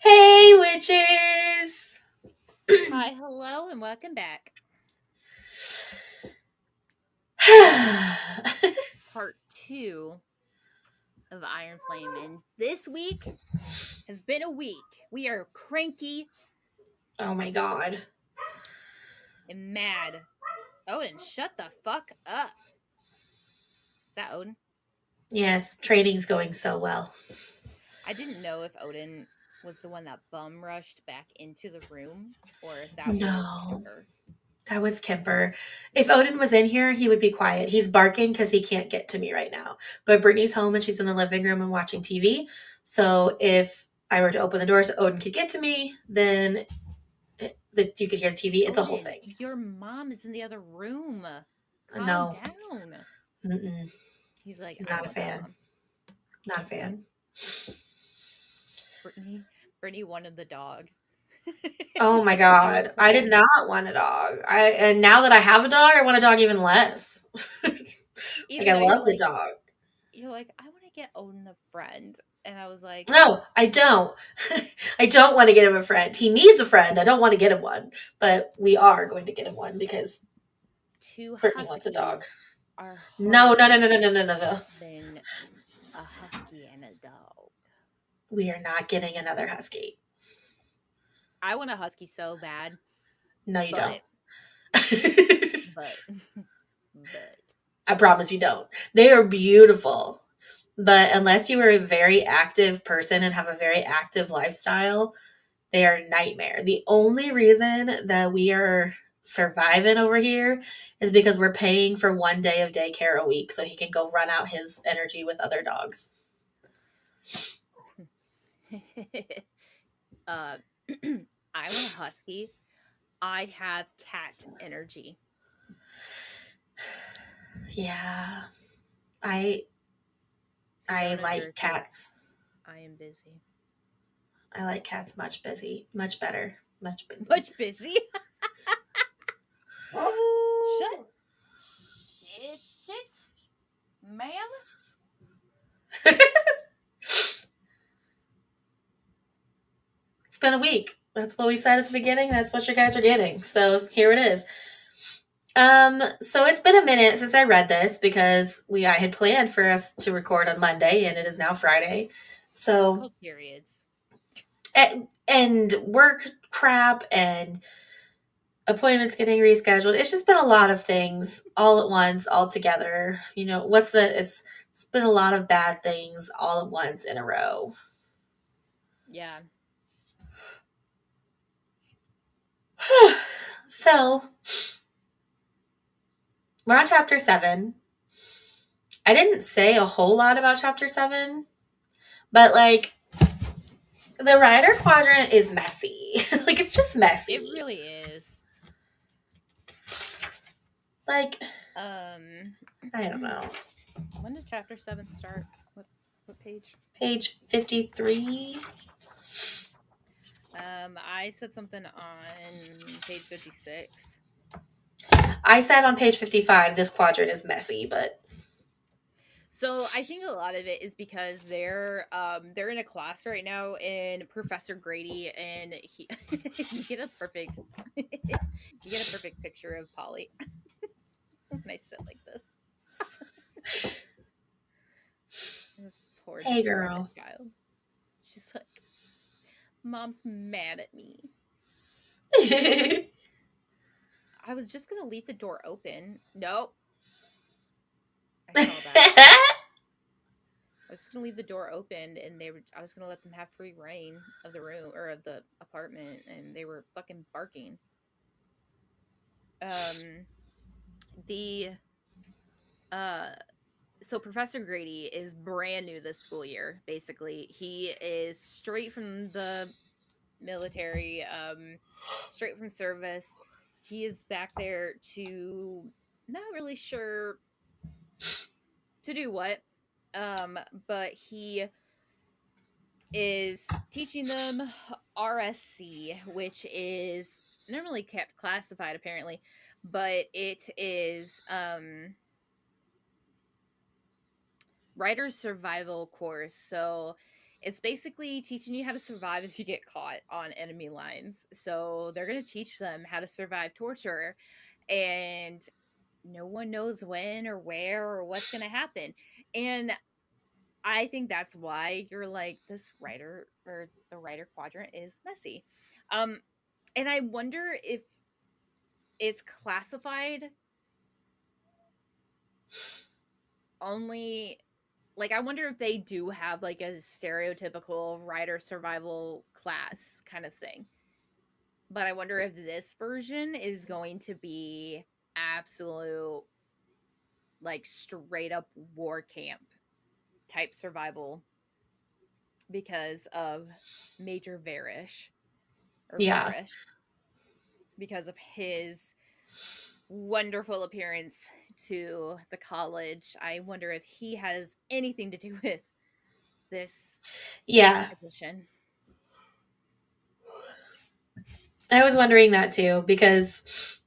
Hey, witches! Hi, hello, and welcome back. Part 2 of Iron Flame. And this week has been a week. We are cranky Oh my god. and mad. Odin, shut the fuck up. Is that Odin? Yes, training's going so well. I didn't know if Odin was the one that bum rushed back into the room or if that was No, Kimber. that was Kemper. If Odin was in here, he would be quiet. He's barking because he can't get to me right now. But Brittany's home and she's in the living room and watching TV. So if I were to open the door so Odin could get to me, then you could hear the TV. It's a whole thing. Your mom is in the other room. Calm No. down. Mm-mm. He's like, He's I not a love that fan. mom. Not a fan. Brittany wanted the dog. Oh my god. I did not want a dog. And now that I have a dog, I want a dog even less. Even I though you're love the like, dog. I want to get Odin a friend. And I was like, No, I don't. I don't want to get him a friend. He needs a friend. I don't want to get him one. But we are going to get him one because two Brittany wants a dog. Are No. than a husky and a dog. We are not getting another husky. I want a husky so bad. No, you don't. but I promise you don't. They are beautiful. But unless you are a very active person and have a very active lifestyle, they are a nightmare. The only reason that we are surviving over here is because we're paying for 1 day of daycare a week so he can go run out his energy with other dogs. I want a husky. I have cat energy. Yeah. I like cats. I am busy. I like cats much better. Much busy. Shit, ma'am. It's been a week. That's what we said at the beginning. That's what you guys are getting. So here it is. So it's been a minute since I read this because I had planned for us to record on Monday and it is now Friday. So it's called periods. And work crap and appointments getting rescheduled. It's just been a lot of things all at once, all together. You know, it's been a lot of bad things all at once in a row. Yeah. So we're on chapter 7. I didn't say a whole lot about chapter 7, but like the rider quadrant is messy. Like it's just messy. It really is. Like I don't know. When did chapter 7 start? What page? Page 53. I said something on page 56. I said on page 55 this quadrant is messy, but so I think a lot of it is because they're in a class right now in Professor Grady, and he you get a perfect picture of Polly when I sit like this. This poor hey girl child. She's like, Mom's mad at me. I was just gonna leave the door open. Nope. I saw that. I was just gonna leave the door open, and I was gonna let them have free reign of the room or of the apartment, and they were fucking barking. So Professor Grady is brand new this school year. Basically, he is straight from the military, straight from service. He is back there to not really sure to do what, but he is teaching them RSC, which is normally kept classified apparently, but it is writer's survival course. So It's basically teaching you how to survive if you get caught on enemy lines. So they're going to teach them how to survive torture, and no one knows when or where or what's going to happen. And I think that's why you're like, this writer or the writer quadrant is messy. Um, and I wonder if it's classified only, like, I wonder if they do have like a stereotypical writer survival class kind of thing. But I wonder if this version is going to be absolute, like, straight up war camp type survival because of Major Varish or Yeah. Varish, because of his wonderful appearance to the college. I wonder if he has anything to do with this Yeah. edition. I was wondering that too, because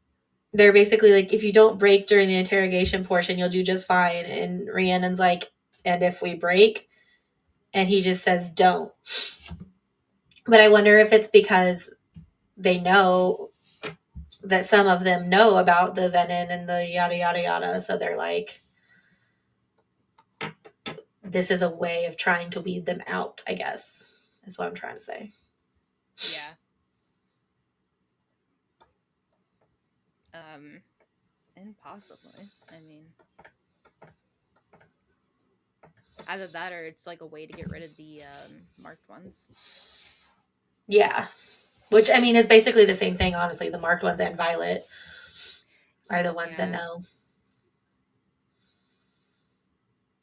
they're basically like, if you don't break during the interrogation portion, you'll do just fine. And Rhiannon's like, and if we break? And he just says, don't. But I wonder if it's because they know that some of them know about the venom and the yada, yada, yada. So they're like, this is a way of trying to weed them out, I guess, is what I'm trying to say. Yeah. And possibly. I mean, either that or it's like a way to get rid of the marked ones. Yeah. Which, I mean, is basically the same thing, honestly. The marked ones and Violet are the ones that Yeah. know.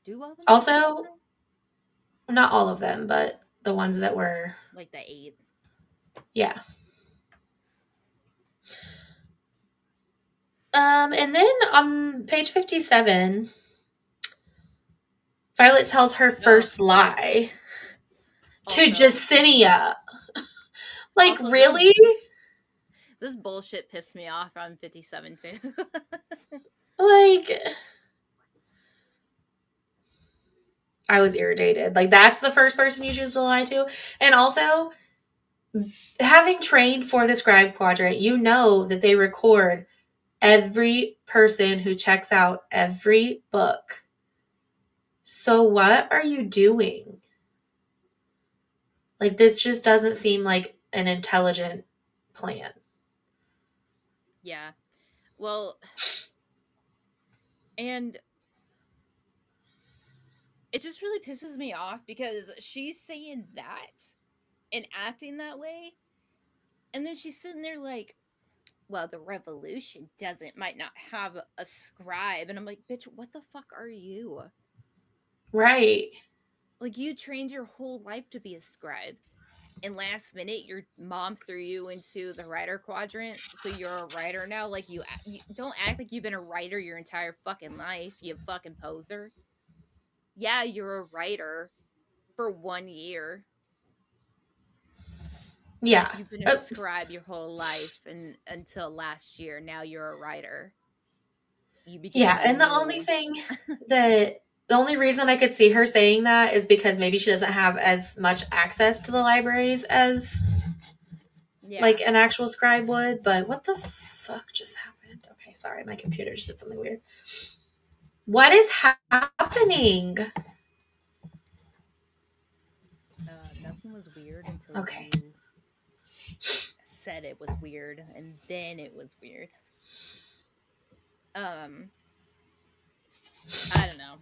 Do all the Also, not all of them, but the ones that were. like the 8? Yeah. And then on page 57, Violet tells her Oh, first lie to also, Jacinia. Like, also really? this bullshit pissed me off on 57 too. Like, I was irritated. Like, that's the first person you choose to lie to. And also, having trained for the scribe quadrant, you know that they record every person who checks out every book. So what are you doing? Like, this just doesn't seem like an intelligent plan. Yeah. Well, and it just really pisses me off because she's saying that and acting that way, and then she's sitting there like, well, the revolution might not have a scribe. And I'm like, bitch, what the fuck are you? Right. Like, you trained your whole life to be a scribe, and last minute your mom threw you into the writer quadrant, so you're a writer now. Like, you don't act like you've been a writer your entire fucking life, you fucking poser. Yeah, you're a writer for 1 year. Yeah. You've been a scribe your whole life, and until last year, now you're a writer. You became Yeah. a And mule. the only reason I could see her saying that is because maybe she doesn't have as much access to the libraries as Yeah. like an actual scribe would. But what the fuck just happened? Okay, sorry, my computer just did something weird. What is happening? Nothing was weird until Okay. you said it was weird, and then it was weird. I don't know.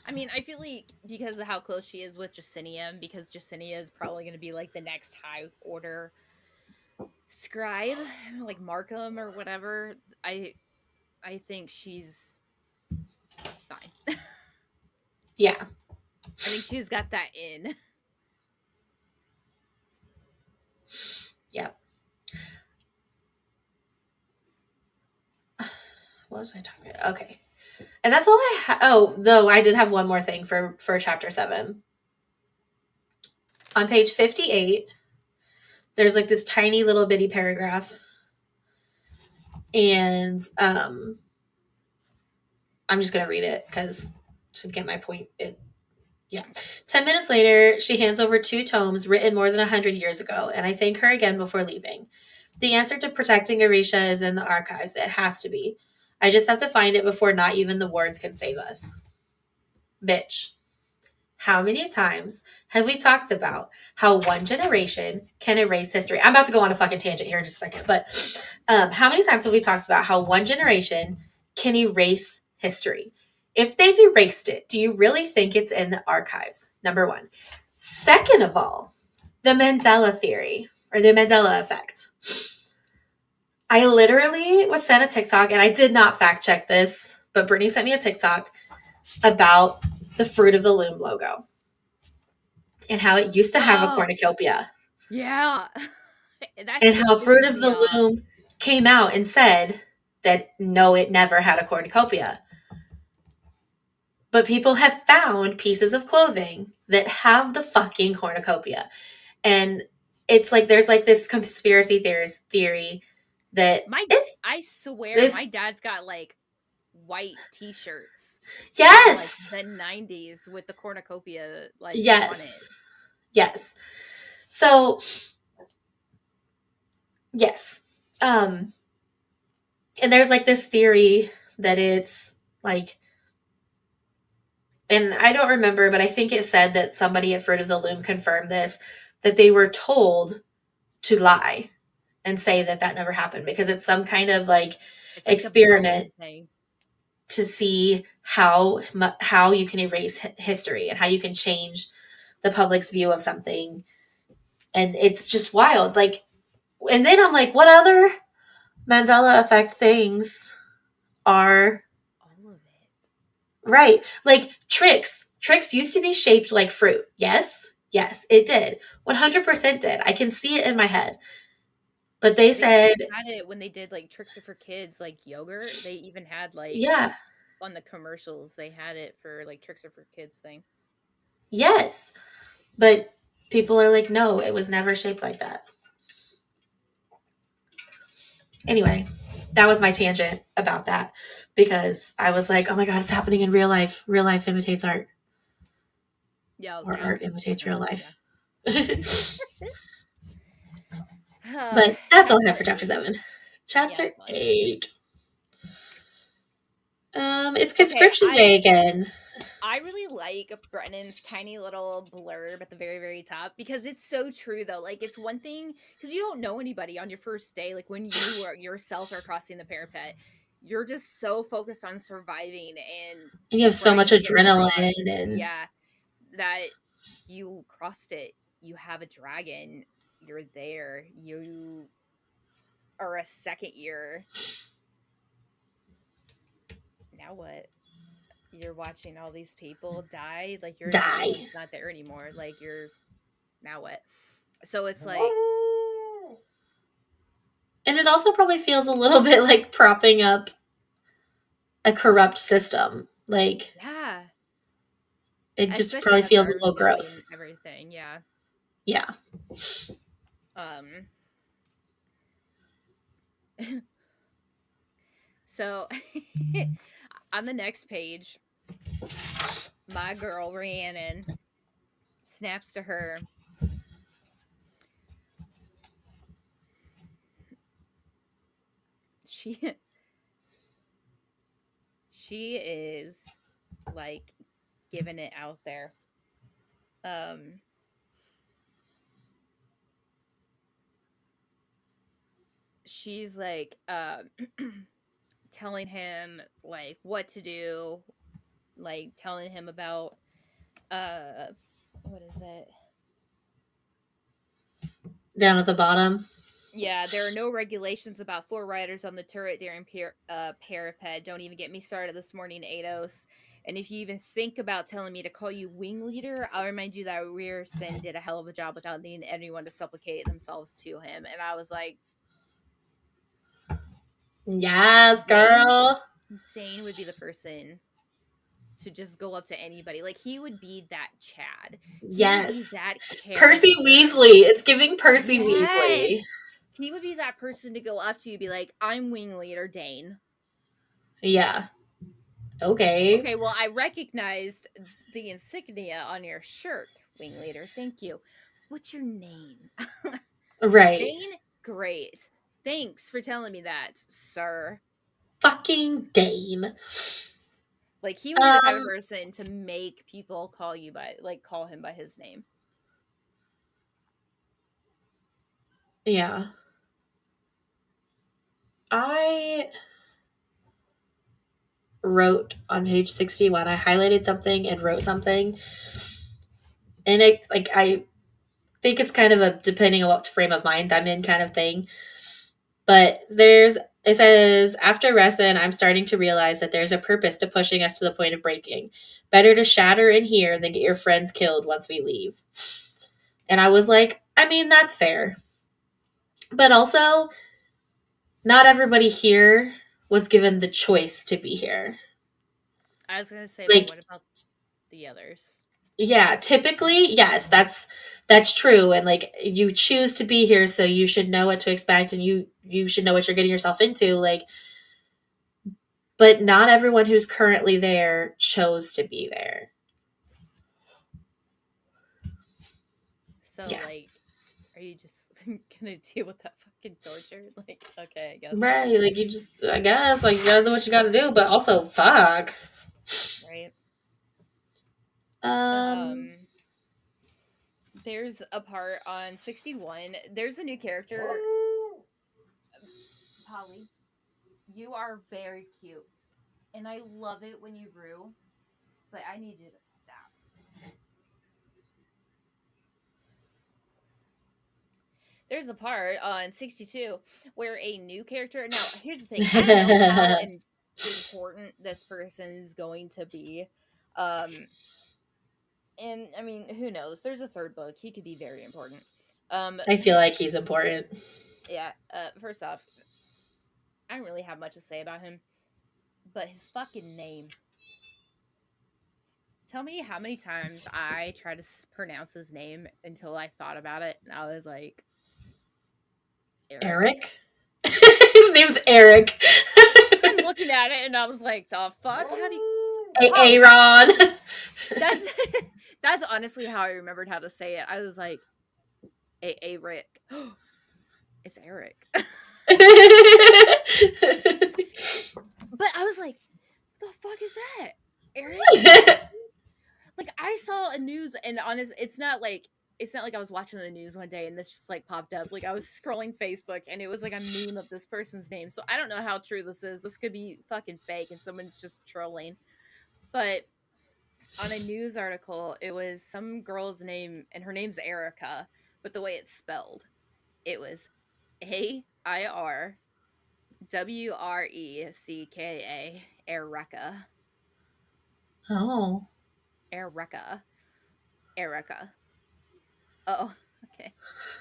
I mean, I feel like because of how close she is with Jacinia, because Jacinia is probably going to be like the next high order scribe, like Markham or whatever. I I think she's fine. Yeah. I think she's got that in. Yeah. What was I talking about? Okay. And that's all I have. Oh, though I did have one more thing for chapter 7. On page 58, there's like this tiny little bitty paragraph. And I'm just going to read it because to get my point, Yeah. 10 minutes later, she hands over 2 tomes written more than 100 years ago, and I thank her again before leaving. The answer to protecting Arisha is in the archives. It has to be. I just have to find it before not even the wards can save us. Bitch. How many times have we talked about how one generation can erase history? I'm about to go on a fucking tangent here in just a second, but how many times have we talked about how one generation can erase history? If they've erased it, do you really think it's in the archives? Number one. Second of all, the Mandela theory or the Mandela effect. I literally was sent a TikTok, and I did not fact check this, but Brittany sent me a TikTok about the Fruit of the Loom logo and how it used to have a cornucopia. Yeah. That And shit how Fruit pisses of me the off. Loom came out and said that no, it never had a cornucopia. But people have found pieces of clothing that have the fucking cornucopia. And it's like there's like this conspiracy theory that it's I swear this. my dad's got like white t-shirts from like Yes. the 90s with the cornucopia like on it. Yes. Yes. So, yes. And there's like this theory that it's like, and I don't remember, but I think it said that somebody at Fruit of the Loom confirmed this, that they were told to lie and say that that never happened because it's some kind of like It's like the experiment Bowman thing. to see how you can erase history and how you can change the public's view of something. And it's just wild. Like, and then I'm like, what other Mandela effect things are All of it. right? Like tricks. Tricks used to be shaped like fruit. Yes. Yes, it did. 100% did. I can see it in my head. But they They even said, had it when they did like Tricks Are for Kids, like yogurt. They even had like yeah, on the commercials, they had it for like Tricks Are for Kids thing. yes. But people are like, no, it was never shaped like that. Anyway, that was my tangent about that because I was like, oh my God, it's happening in real life. Real life imitates art, Yeah, or yeah, art imitates real definitely. life. Yeah. But that's all I have for chapter Anyway, 7. yeah, Chapter that's all I have. 8. It's Okay, conscription day again. I really like Brennan's tiny little blurb at the very, very top because it's so true though. Like it's one thing because you don't know anybody on your first day. Like when you or yourself are crossing the parapet, you're just so focused on surviving and And you have so trying much to get across. adrenaline and Yeah, that you crossed it. You have a dragon. You're there. You are a second year. Now what? You're watching all these people die. Like your die. dragon's not there anymore. Like you're now what? So it's like, And it also probably feels a little bit like propping up a corrupt system. Like yeah, it just especially probably feels a after little knowing gross. everything. Yeah. Yeah. Um. So on the next page, my girl Rhiannon snaps to her. She she is like giving it out there. Um. She's like telling him like what to do, like telling him about what is it? Down at the bottom. Yeah, there are no regulations about floor riders on the turret during parapet. Don't even get me started this morning, Ados. And if you even think about telling me to call you wing leader, I'll remind you that Rearson did a hell of a job without needing anyone to supplicate themselves to him. And I was like, Yes, Dain, girl. Dain would be the person to just go up to anybody. Like he would be that Chad. He would be Yes. that Percy character. Weasley. It's giving Percy Yes. Weasley. He would be that person to go up to you, be like, I'm wing leader Dain. Yeah. Okay. Okay, well, I recognized the insignia on your shirt, wing leader. Thank you. What's your name? Right. Dain? Great. Thanks for telling me that, sir. Fucking Dain. Like, he would be the type of person to make people call you by, like, call him by his name. Yeah. I wrote on page 61, I highlighted something and wrote something. And I think it's kind of a depending on what frame of mind I'm in kind of thing. But it says, after Resin, I'm starting to realize that there's a purpose to pushing us to the point of breaking. Better to shatter in here than get your friends killed once we leave. And I was like, I mean, that's fair. But also, not everybody here was given the choice to be here. I was gonna say, but Like, what about the others? yeah, typically, yes, that's true. And like you choose to be here, so you should know what to expect and you should know what you're getting yourself into. Like, but not everyone who's currently there chose to be there. So, Yeah. like, are you just gonna deal with that fucking torture? Like, okay, I guess so. Right. Like you just I guess like you gotta do what you gotta do, but also fuck. Right? Um Um, there's a part on 61. There's a new character. Polly, you are very cute. And I love it when you brew, but I need you to stop. There's a part on 62 where a new character. Now, here's the thing. I don't know how important this person's going to be. Um, and I mean, who knows? There's a third book. He could be very important. I feel like he's important. Yeah. First off, I don't really have much to say about him, but his fucking name. Tell me how many times I tried to pronounce his name until I thought about it, and I was like, Eric. Eric? His name's Eric. I'm looking at it, and I was like, the fuck? How do you? Aaron. That's that's honestly how I remembered how to say it. I was like, a Rick. It's Eric. But I was like, the fuck is that? Eric? Like, I saw a news, and honest, it's not like I was watching the news one day and this just like popped up. Like, I was scrolling Facebook and it was like a meme of this person's name. So I don't know how true this is. This could be fucking fake and someone's just trolling. But on a news article, it was some girl's name, and her name's Erica, but the way it's spelled, it was AIRWRECKA, Erica. Oh. Erica. Erica. Oh, okay.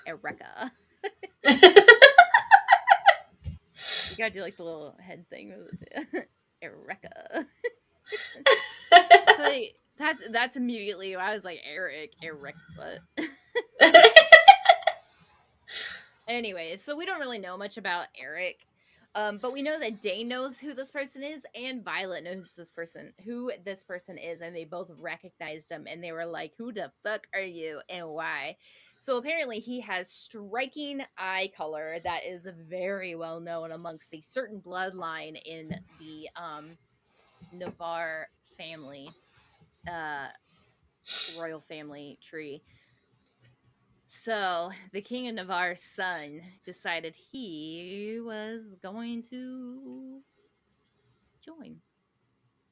Erica. You gotta do like the little head thing with it. Erica. Like, that's immediately I was like, Eric, but anyway, so we don't really know much about Eric. But we know that Dain knows who this person is, and Violet knows who this person is, and they both recognized him, and they were like, "Who the fuck are you, and why?" So apparently, he has striking eye color that is very well known amongst a certain bloodline in the Navarre family, uh, royal family tree. So the King of Navarre's son decided he was going to join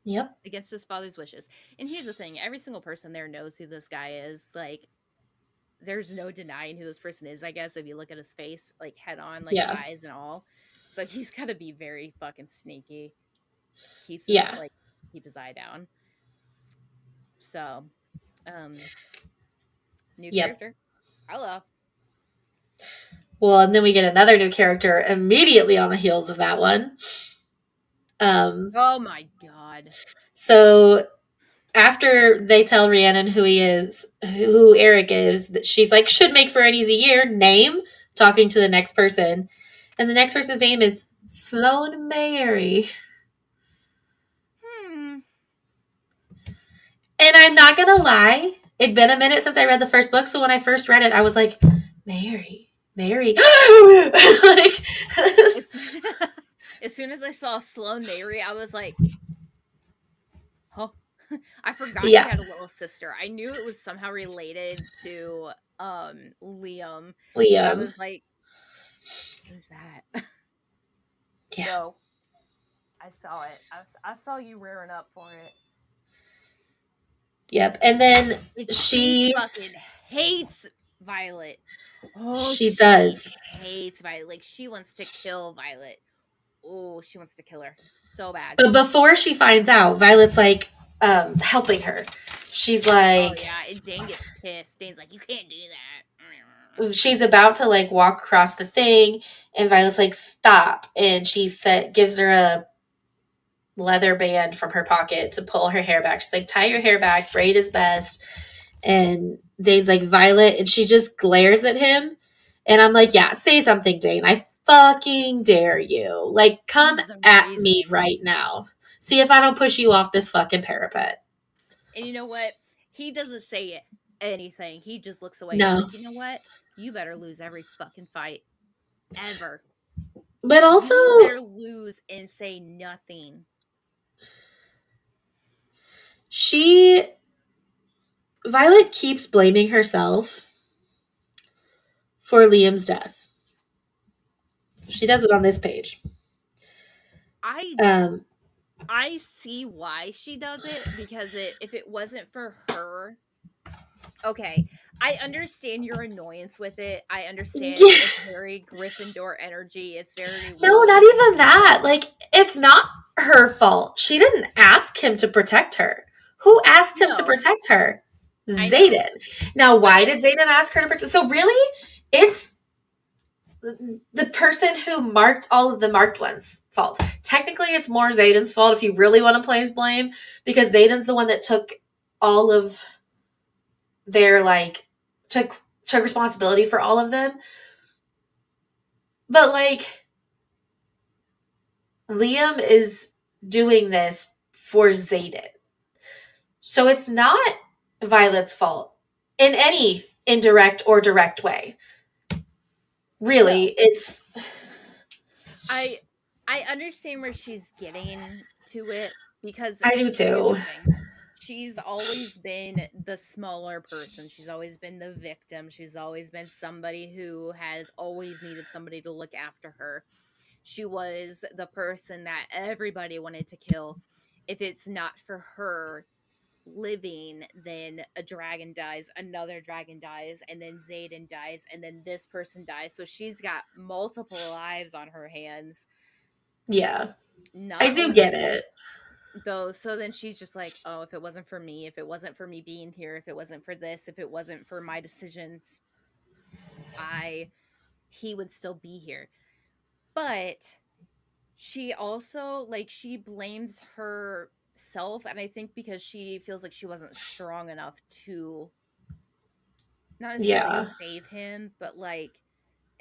Yep. against his father's wishes. And here's the thing, every single person there knows who this guy is. Like, there's no denying who this person is, I guess, if you look at his face, like, head on, like, Yeah. eyes and all. So he's got to be very fucking sneaky. Keep Yeah. his eye down. So, new Yep. character. Hello. Well, and then we get another new character immediately on the heels of that one. Oh my god. So after they tell Rhiannon who Eric is, that she's like, should make for an easy year. Name, talking to the next person. And the next person's name is Sloane Mary. And I'm not gonna lie, it'd been a minute since I read the first book, so when I first read it, I was like, Mary, Mary. Like, As, as soon as I saw Sloane Mary, I was like, huh. I forgot he yeah, had a little sister. I knew it was somehow related to Liam, but I Liam. was like, who's that? Yeah. So I saw it. I saw you rearing up for it. Yep. And then And she she fucking hates Violet. Oh, she she does. hates Violet. Like, she wants to kill Violet. Oh, she wants to kill her so bad. But before she finds out, Violet's like helping her. She's Oh like yeah, and Dane gets pissed. Dane's like, you can't do that. she's about to like walk across the thing and Violet's like stop and she gives her a leather band from her pocket to pull her hair back. She's like, tie your hair back, braid is best. And Dane's like, Violet, and she just glares at him. And I'm like, yeah, say something, Dane. I fucking dare you. Like, come Use the at me reason. right now. See if I don't push you off this fucking parapet. And you know what? He doesn't say anything. He just looks away. He's No. like, you know what? You better lose every fucking fight ever. But also, You better lose and say nothing. she, Violet keeps blaming herself for Liam's death. She does it on this page. I Um, I see why she does it, because if it wasn't for her, okay, I understand your annoyance with it. I understand it's very Gryffindor energy. It's very no, like, not even that. Like, it's not her fault. She didn't ask him to protect her. Who asked him to no, protect her? I know, Zayden. Now, but why did Zayden ask her to protect? So really, it's the person who marked all of the marked ones' fault. Technically, it's more Zayden's fault if you really want to place blame, because Zayden's the one that took all of their like took responsibility for all of them. But like Liam is doing this for Zayden. So it's not Violet's fault in any indirect or direct way. Really, no, it's I I understand where she's getting to it, because I do here's too. the thing. She's always been the smaller person. She's always been the victim. She's always been somebody who has always needed somebody to look after her. She was the person that everybody wanted to kill. If it's not for her living, then a dragon dies, another dragon dies, and then Zayden dies, and then this person dies. So she's got multiple lives on her hands. Yeah, I Not do get only it. though, so then she's just like, oh, if it wasn't for me, if it wasn't for me being here, if it wasn't for this, if it wasn't for my decisions, I he would still be here. But she also, like, she blames herself, and I think because she feels like she wasn't strong enough to not necessarily Yeah, save him, but like,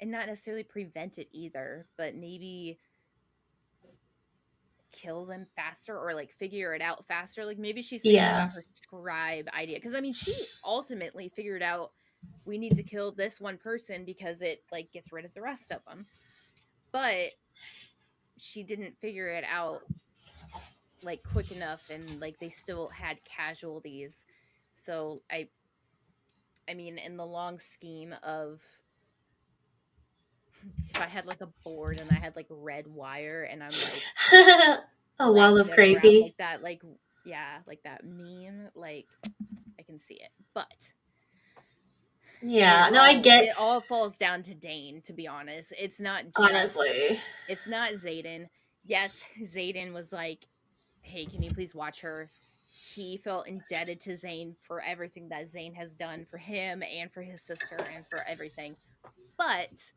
and not necessarily prevent it either, but maybe kill them faster, or like figure it out faster. Like, maybe she's thinking yeah, about her scribe idea, because I mean, she ultimately figured out, we need to kill this one person because it like gets rid of the rest of them. But she didn't figure it out like quick enough, and like they still had casualties. So I mean, in the long scheme of, if I had like a board and I had like red wire and I'm like a wall dragging of it around crazy. like that, like, yeah, like that meme, like, I can see it. But Yeah, no, I get. it all falls down to Dain, to be honest. Honestly, It's not Zayden. Yes, Zayden was like, hey, can you please watch her? He felt indebted to Zane for everything that Zane has done for him and for his sister and for everything. But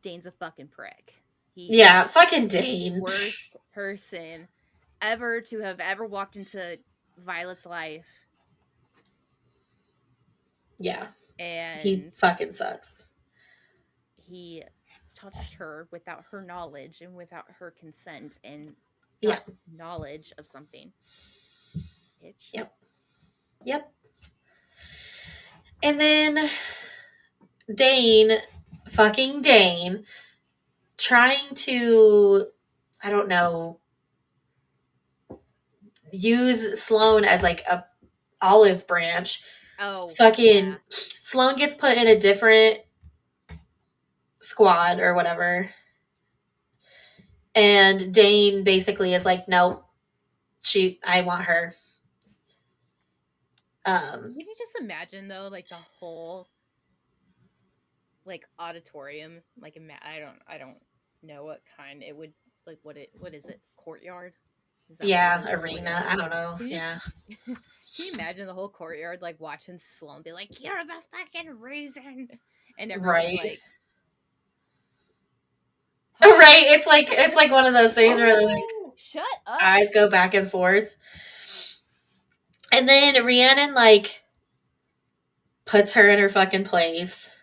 Dane's a fucking prick. He yeah, is fucking the Dane. worst person ever to have ever walked into Violet's life. Yeah, he And fucking sucks. he touched her without her knowledge and without her consent and Yeah, not knowledge of something. Bitch. Yep. Yep. And then Dain, fucking Dain, trying to, I don't know, use Sloane as like a olive branch. Oh, Fucking yeah. Sloane gets put in a different squad or whatever. And Dain basically is like, nope, I want her. Can you just imagine though, like the whole like auditorium, like I don't know what kind it would like what is it? Courtyard? Is that what it yeah, is? arena. Courtyard. I don't know. Can you just Yeah. can you imagine the whole courtyard like watching Sloan be like, "You're the fucking reason," and everyone's Right. like, "Huh? Right. It's like one of those things where like Shut up!" eyes go back and forth. And then Rhiannon like puts her in her fucking place.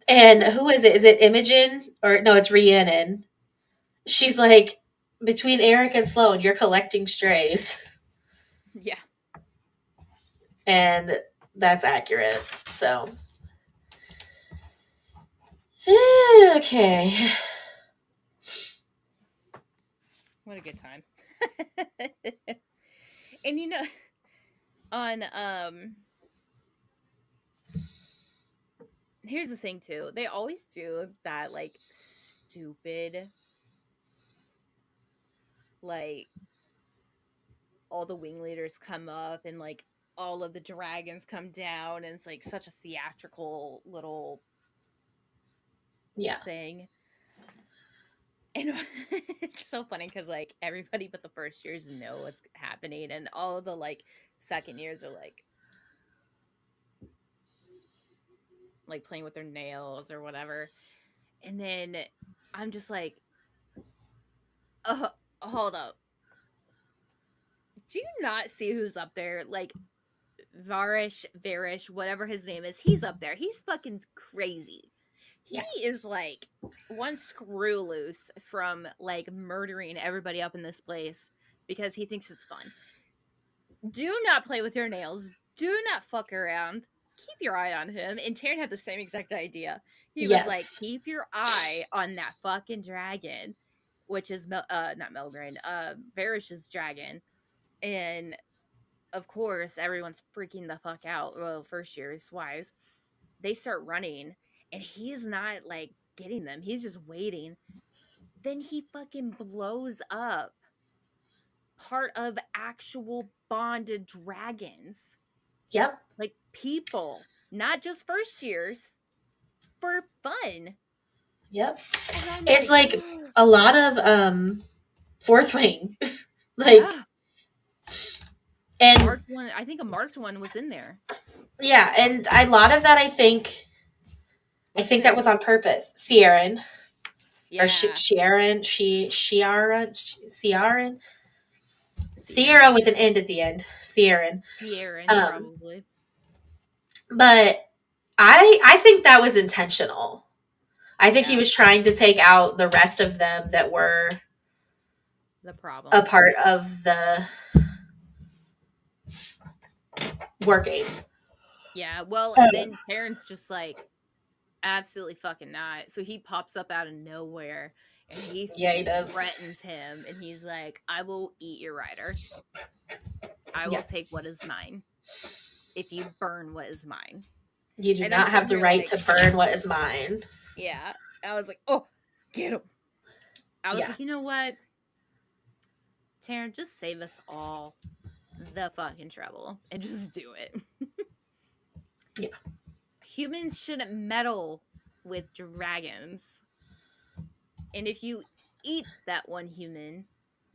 And who is it? Is it Imogen? Or no, it's Rhiannon. She's like, between Eric and Sloane, you're collecting strays. Yeah. And that's accurate. So okay. What a good time. And you know, on here's the thing too. They always do that like stupid like all the wing leaders come up and like all of the dragons come down and it's like such a theatrical little Yeah. thing. And it's so funny because like everybody but the first years know what's happening and all of the like second years are like playing with their nails or whatever. And then I'm just like, hold up. Do you not see who's up there? Like Varish, whatever his name is, he's up there. He's fucking crazy. He Yeah. is like one screw loose from like murdering everybody up in this place because he thinks it's fun. Do not play with your nails. Do not fuck around. Keep your eye on him. And Taryn had the same exact idea. He was like, Yes. keep your eye on that fucking dragon, which is not Melgrain, Varish's dragon. And of course, everyone's freaking the fuck out. Well, first years wise, they start running, and he's not like getting them. He's just waiting. Then he fucking blows up part of actual bonded dragons, Yep. like people, not just first years, for fun. Yep. And I'm It's like, like a lot of fourth wing. Like yeah, and marked one. I think a marked one was in there. yeah, and a lot of that I What's her think that name? was on purpose. Ciaran. Or Yeah, Sharon, Ciaran, Sierra Sierra, with an end at the end, Ciaran. Sierran, Um, probably but I think that was intentional. I think he yeah, was trying to take out the rest of them that were the a problem. part of the war games. Yeah, well, Um, then Terrence just like absolutely fucking not. So he pops up out of nowhere and he yeah, he does. threatens him and he's like, I will eat your rider. I Yeah, will take what is mine if you burn what is mine. you do And I'm not sitting have the here right like, to burn what is mine. yeah. I was like, oh, get him. I was Yeah, like, you know what? Taryn, just save us all the fucking trouble and just do it. yeah, Humans shouldn't meddle with dragons. And if you eat that one human,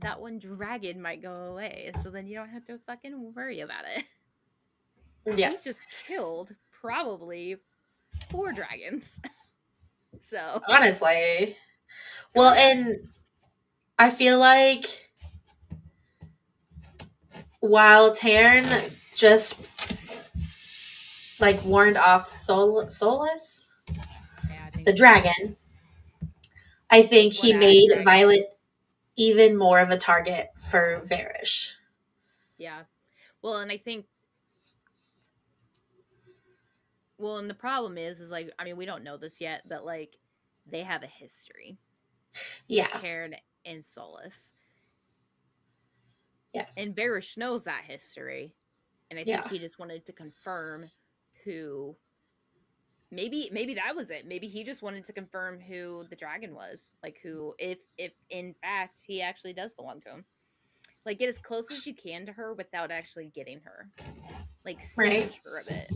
that one dragon might go away. So then you don't have to fucking worry about it. yeah. He just killed probably 4 dragons. So, Honestly, oh well, yeah. and I feel like while Taryn just like warned off Solus, Yeah, I think the so. dragon, I think What he ass made dragon? Violet even more of a target for Varish. Yeah. Well, and I think well, and the problem is like I mean, we don't know this yet, but like they have a history. Yeah. Cairn and Solus. Yeah. And Varish knows that history. And I think Yeah. he just wanted to confirm who maybe that was it. Maybe he just wanted to confirm who the dragon was. Like who if in fact he actually does belong to him. Like get as close as you can to her without actually getting her. Like Right. singe her a bit.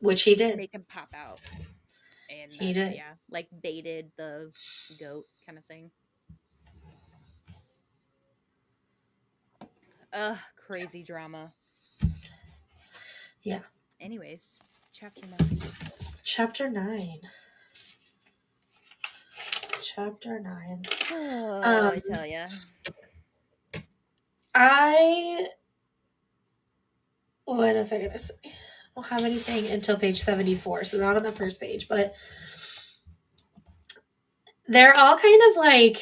Which he did. Make him pop out. And He then did. yeah, like baited the goat kind of thing. Ugh, crazy drama. Yeah. Anyways, chapter 9. Chapter 9. Chapter 9. Oh, Um, I tell ya. I. What was I going to say? I don't have anything until page 74, so not on the first page, but they're all kind of like.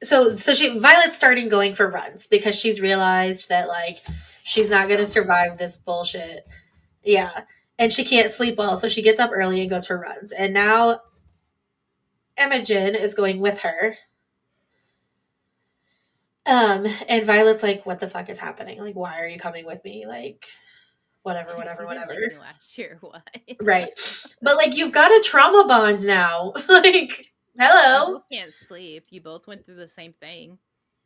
So she Violet's starting going for runs because she's realized that like she's not going to survive this bullshit. Yeah. And she can't sleep well, so she gets up early and goes for runs. And now Imogen is going with her. And Violet's like, what the fuck is happening? Like, why are you coming with me? Like, whatever, whatever, You didn't whatever. like me last year. Why? Right. But like you've got a trauma bond now. Like, You hello. both can't sleep. You both went through the same thing.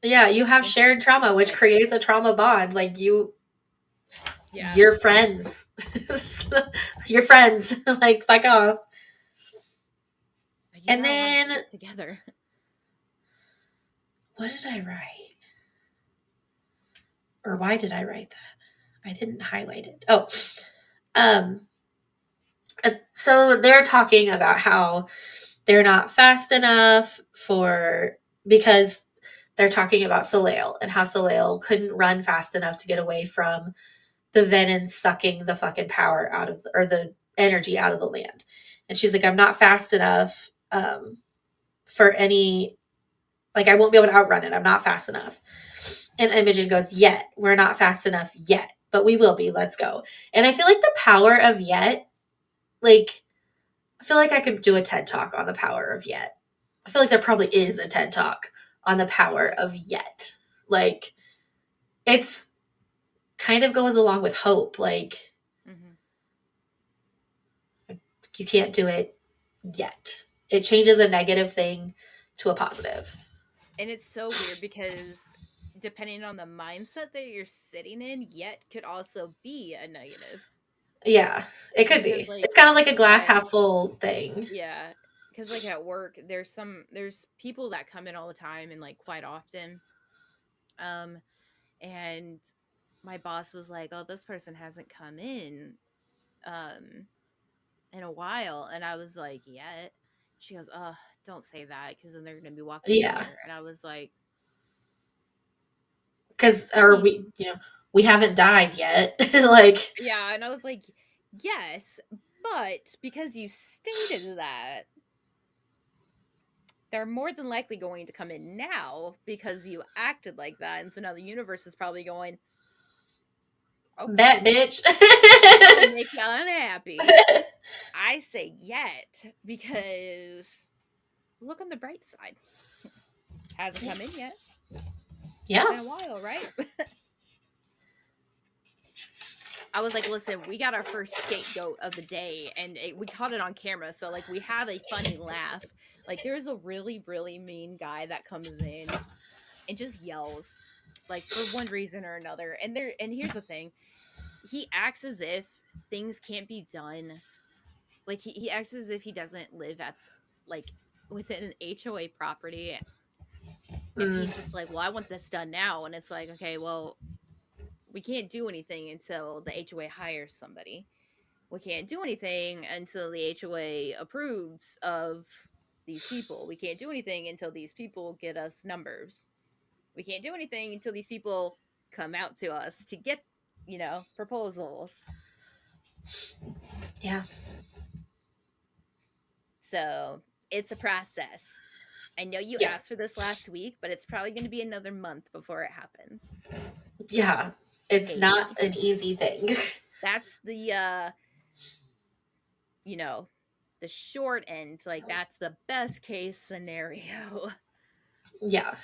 Yeah, you have Went shared trauma, which like creates a trauma bond. Like yeah. you're friends. You're friends. Like, fuck off. You And got a lot of then shit together. what did I write? Or why did I write that? I didn't highlight it. Oh, um, so they're talking about how they're not fast enough because they're talking about Soleil and how Soleil couldn't run fast enough to get away from the venom sucking the fucking power out of or the energy out of the land. And she's like, I'm not fast enough for any, like, I won't be able to outrun it. I'm not fast enough. And Imogen goes, yet. We're not fast enough yet, but we will be. Let's go. And I feel like the power of yet, like, I feel like I could do a TED talk on the power of yet. I feel like there probably is a TED talk on the power of yet. Like, it's kind of goes along with hope. Like, Mm-hmm. you can't do it yet. It changes a negative thing to a positive. And it's so weird because depending on the mindset that you're sitting in, yet could also be a negative. Yeah, it could Because be. It's kind of like a glass at half full thing. yeah, because like at work, there's people that come in all the time and like quite often, um, and my boss was like, "Oh, this person hasn't come um, in a while," and I was like, "Yet." She goes, "Oh, don't say that because then they're gonna be walking in Yeah, here," and I was like, because "I or mean, we haven't died yet. Like, yeah," and I was like, "Yes, but because you stated that." They're more than likely going to come in now because you acted like that. And so now the universe is probably going, bet, okay, bitch. I'm going to make you unhappy. I say yet because look on the bright side. Hasn't come in yet. Yeah, Been a while, right? I was like, listen, we got our first scapegoat of the day and we caught it on camera. So, like, we have a funny laugh. Like, there's a really, really mean guy that comes in and just yells, like, for one reason or another. And here's the thing, he acts as if things can't be done. Like, he acts as if he doesn't live at, like, within an HOA property. And mm, he's just like, well, I want this done now. And it's like, okay, well, we can't do anything until the HOA hires somebody. We can't do anything until the HOA approves of these people. We can't do anything until these people get us numbers. We can't do anything until these people come out to us to get, proposals. yeah, So it's a process. I know you Yeah. asked for this last week, but it's probably going to be another month before it happens. Yeah. It's Maybe. not an easy thing. That's the you know, the short end. Like that's the best case scenario. Yeah.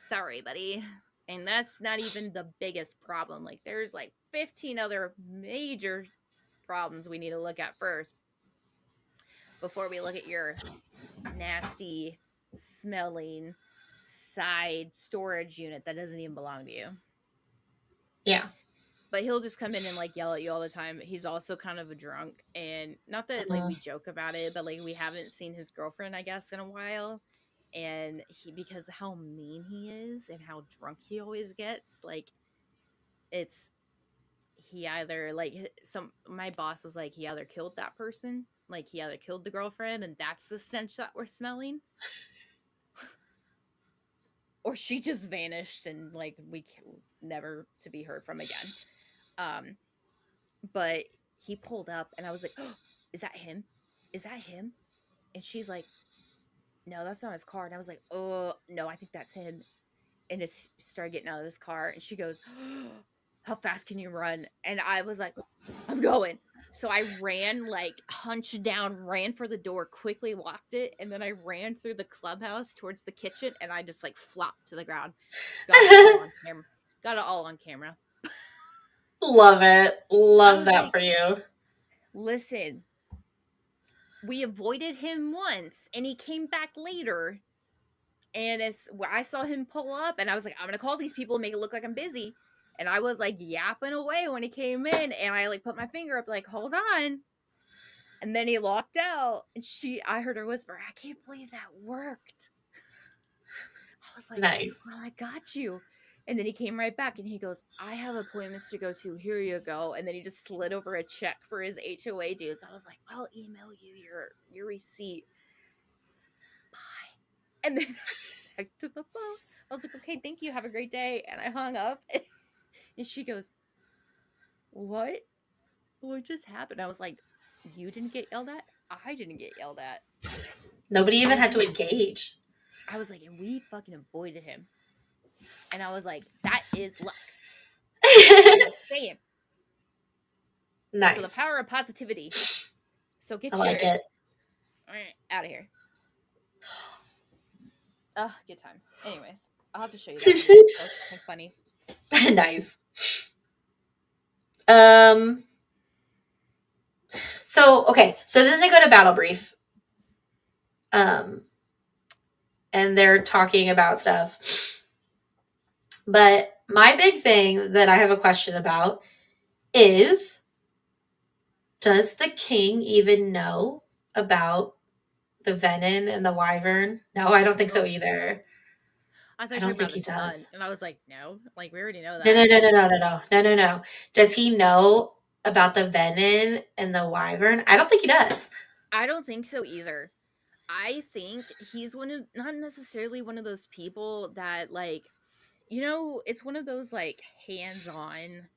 Sorry, buddy. And that's not even the biggest problem. Like there's like 15 other major problems we need to look at first before we look at your nasty smelling side storage unit that doesn't even belong to you. Yeah. But he'll just come in and like yell at you all the time. He's also kind of a drunk, and not that like we joke about it, but like we haven't seen his girlfriend, I guess, in a while. And he, because of how mean he is and how drunk he always gets, like it's he either like some my boss was like he either killed that person, like he either killed the girlfriend and that's the stench that we're smelling, or she just vanished and like we never to be heard from again. Um, but he pulled up and I was like, oh, is that him? Is that him? And she's like, no, that's not his car. And I was like, oh, no, I think that's him. And it started getting out of this car. And she goes, oh, how fast can you run? And I was like, I'm going. So I ran, like, hunched down, ran for the door, quickly locked it. And then I ran through the clubhouse towards the kitchen. And I just, like, flopped to the ground. Got it all on camera. Got it all on camera. Love it. Love that like, for you. Listen, we avoided him once and he came back later, and I saw him pull up and I was like, I'm gonna call these people and make it look like I'm busy, and I was like yapping away when he came in, and I like put my finger up like, hold on, and then he locked out, and I heard her whisper, I can't believe that worked. I was like, Nice. well, I got you. And then he came right back and he goes, I have appointments to go to. Here you go. And then he just slid over a check for his HOA dues. I was like, I'll email you your receipt. Bye. And then back to the phone. I was like, okay, thank you. Have a great day. And I hung up. And she goes, what? What just happened? I was like, you didn't get yelled at? I didn't get yelled at. Nobody even had to engage. I was like, and we fucking avoided him. And I was like, that is luck. Just saying. Nice. So the power of positivity. So get I like it. Out of here. Good times. Anyways, I'll have to show you that. That's funny. Nice. So okay, so then they go to battle brief. And they're talking about stuff. But my big thing that I have a question about is, does the king even know about the venom and the wyvern? No, I don't think so either. I don't think he does. And I was like, no, like we already know that. No. Does he know about the venom and the wyvern? I don't think he does. I don't think so either. I think he's not necessarily one of those people that like, it's one of those like hands-on.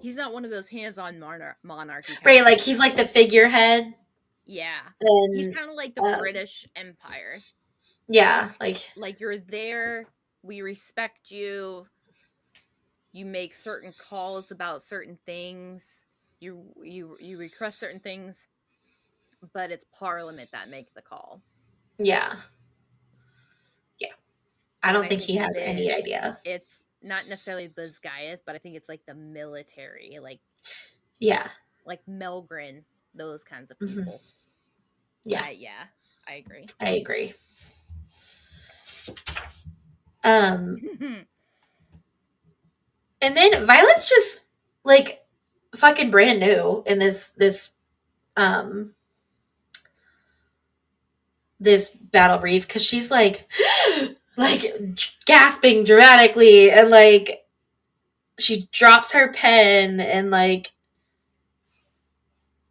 He's not one of those hands-on monarchy. Right, like he's like the figurehead. Yeah. And, he's kind of like the British Empire. Yeah, like you're there, we respect you. You make certain calls about certain things. You request certain things, but it's Parliament that make the call. Yeah. I don't think he has any idea. It's not necessarily Buzgaius, but I think it's like the military, like like Melgren, those kinds of people. Yeah, I agree. And then Violet's just like fucking brand new in this battle brief, because she's like gasping dramatically, and like she drops her pen, and like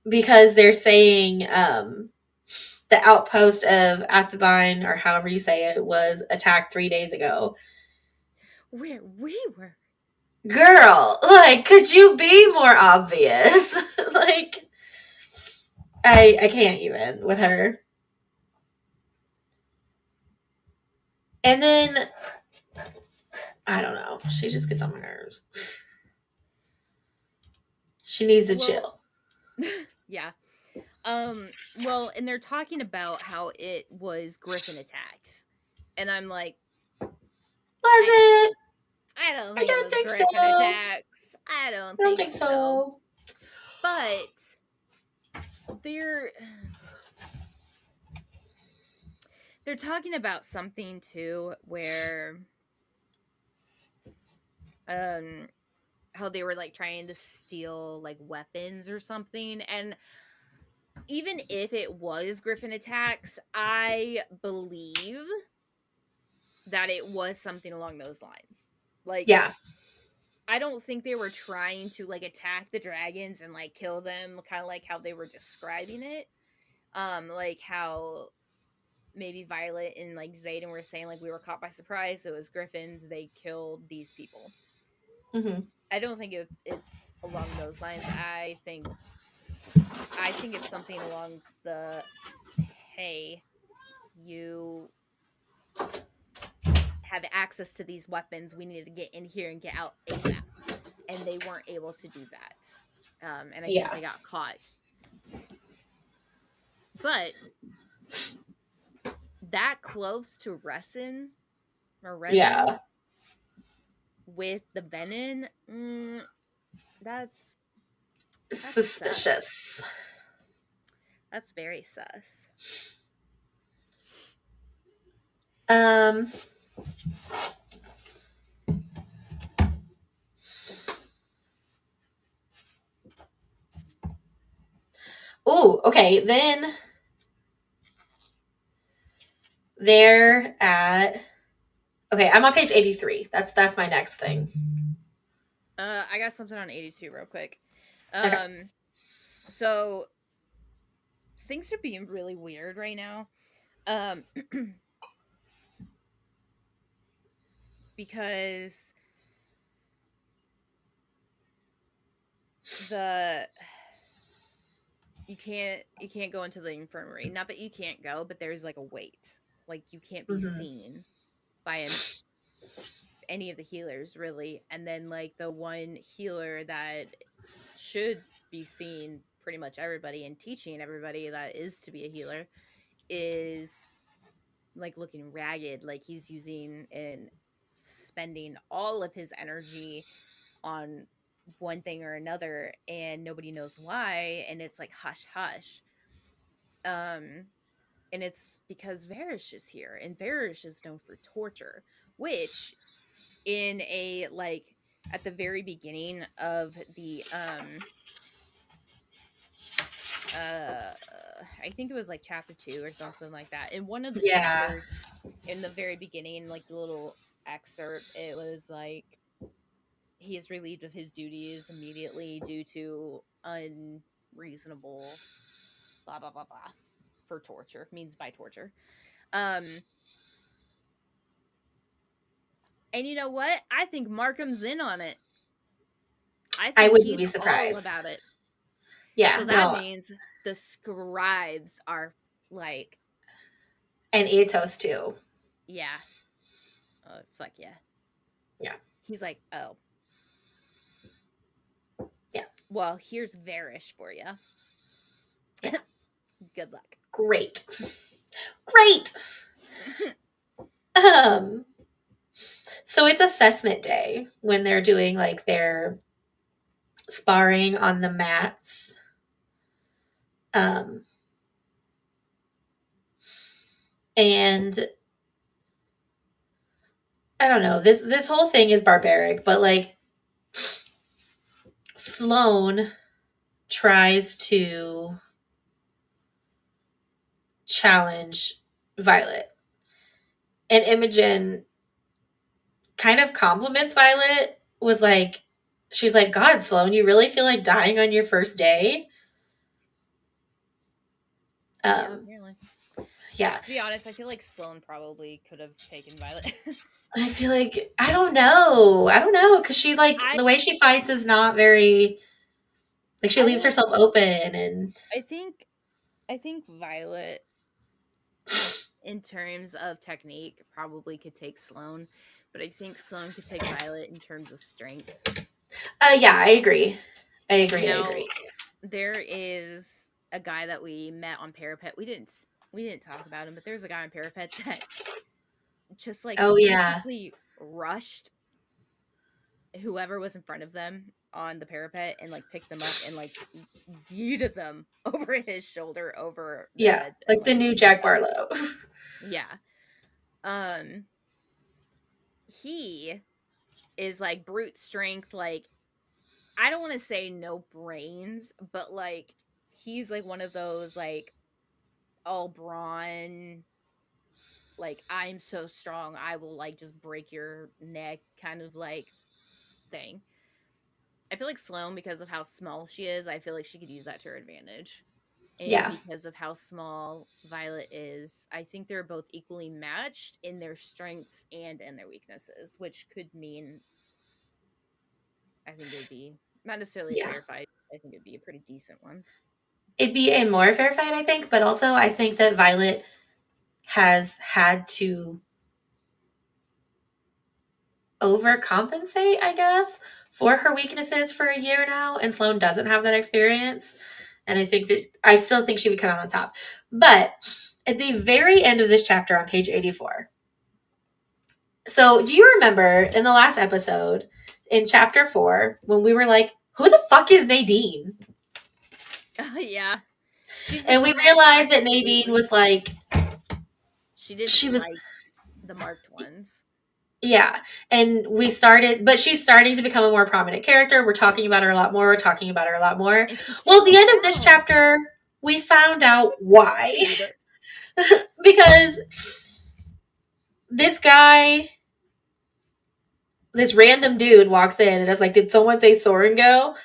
because they're saying the outpost of Athabine, or however you say it, was attacked 3 days ago. Where we were. Girl, like, could you be more obvious? Like, I can't even with her. And then I don't know. She just gets on my nerves. She needs to Well, chill. yeah. Well, and they're talking about how it was Griffin attacks. And I'm like, Was I don't it? think I don't I think it don't was think Griffin so. attacks. I don't I don't think think so. so. But they're they're talking about something too where um how they were like trying to steal like weapons or something, and even if it was Griffin attacks, I believe that it was something along those lines. Like, Yeah. I don't think they were trying to like attack the dragons and like kill them, kind of like how they were describing it. Like how maybe Violet and like Zayden were saying like we were caught by surprise, so it was Griffins, they killed these people. Mm-hmm. I don't think it's along those lines. I think it's something along the, hey, you have access to these weapons. We need to get in here and get out ASAP. And they weren't able to do that. And I think Yeah. they got caught. But that close to Resin Yeah. with the Venom, that's sus. Suspicious. That's very sus. Um. Oh, okay. Then they're at. Okay, I'm on page 83. That's my next thing. I got something on 82 real quick. Okay. So things are being really weird right now. Um, because the you can't go into the infirmary. Not that you can't go, but there's like a wait. Like you can't be Mm-hmm. seen by any of the healers really. And then like the one healer that should be seeing pretty much everybody and teaching everybody that is to be a healer is like looking ragged, like he's using and spending all of his energy on one thing or another and nobody knows why, and it's like hush hush. um and it's because Varish is here, and Varish is known for torture, which in a like at the very beginning of the uh I think it was like chapter 2 or something like that. In one of the Yeah. chapters in the very beginning, like the little excerpt, it was like he is relieved of his duties immediately due to unreasonable blah blah blah blah for torture, means by torture. Um and you know what? I think Markham's in on it. I I think wouldn't he's be all surprised. about it. So Yeah. that No. means the scribes are like, And Atos too. yeah, oh fuck yeah. Yeah. He's like, oh, Yeah. well, here's Varish for you. Yeah. Good luck. Great. Great. Um. So it's assessment day when they're doing like their sparring on the mats. Um. And I don't know. This whole thing is barbaric, but like Sloane tries to challenge Violet. And Imogen kind of compliments Violet, was like, she's like, God, Sloane, you really feel like dying on your first day? Yeah, Um, apparently. yeah. To be honest, I feel like Sloane probably could have taken Violet. I feel like, I don't know. I don't know. Cause she's like, I the way she fights is not very, like, she I leaves don't herself open and, I think Violet in terms of technique, probably could take Sloane, but I think Sloane could take Violet in terms of strength. Yeah, I agree. I agree. There is a guy that we met on Parapet. We didn't talk about him, but there's a guy on Parapet that just like Oh yeah. basically rushed whoever was in front of them on the parapet and like picked them up and like yeeted them over his shoulder over the Yeah. edge and Like the like new jumped Jack up. Barlow. Yeah. Um he is like brute strength, like I don't want to say no brains, but like he's like one of those like all brawn, like I'm so strong I will like just break your neck kind of like thing. I feel like Sloane, because of how small she is, I feel like she could use that to her advantage. And Yeah. because of how small Violet is, I think they're both equally matched in their strengths and in their weaknesses, which could mean I think it would be not necessarily a Yeah. fair fight. I think it'd be a pretty decent one. It'd be a more fair fight, I think, but also I think that Violet has had to overcompensate, I guess, for her weaknesses for a year now, and Sloane doesn't have that experience. And I think that I still think she would come out on top. But at the very end of this chapter on page 84. So, do you remember in the last episode in chapter 4 when we were like, who the fuck is Nadine? Yeah. She's the And we one that realized that Nadine absolutely was like, she didn't she was, like the marked ones. yeah. And we started, but she's starting to become a more prominent character. We're talking about her a lot more. We're talking about her a lot more. And she Well, kills at the end of this Estelle. chapter, we found out why. Dude. Because this guy, this random dude walks in and is like, did someone say Soren go?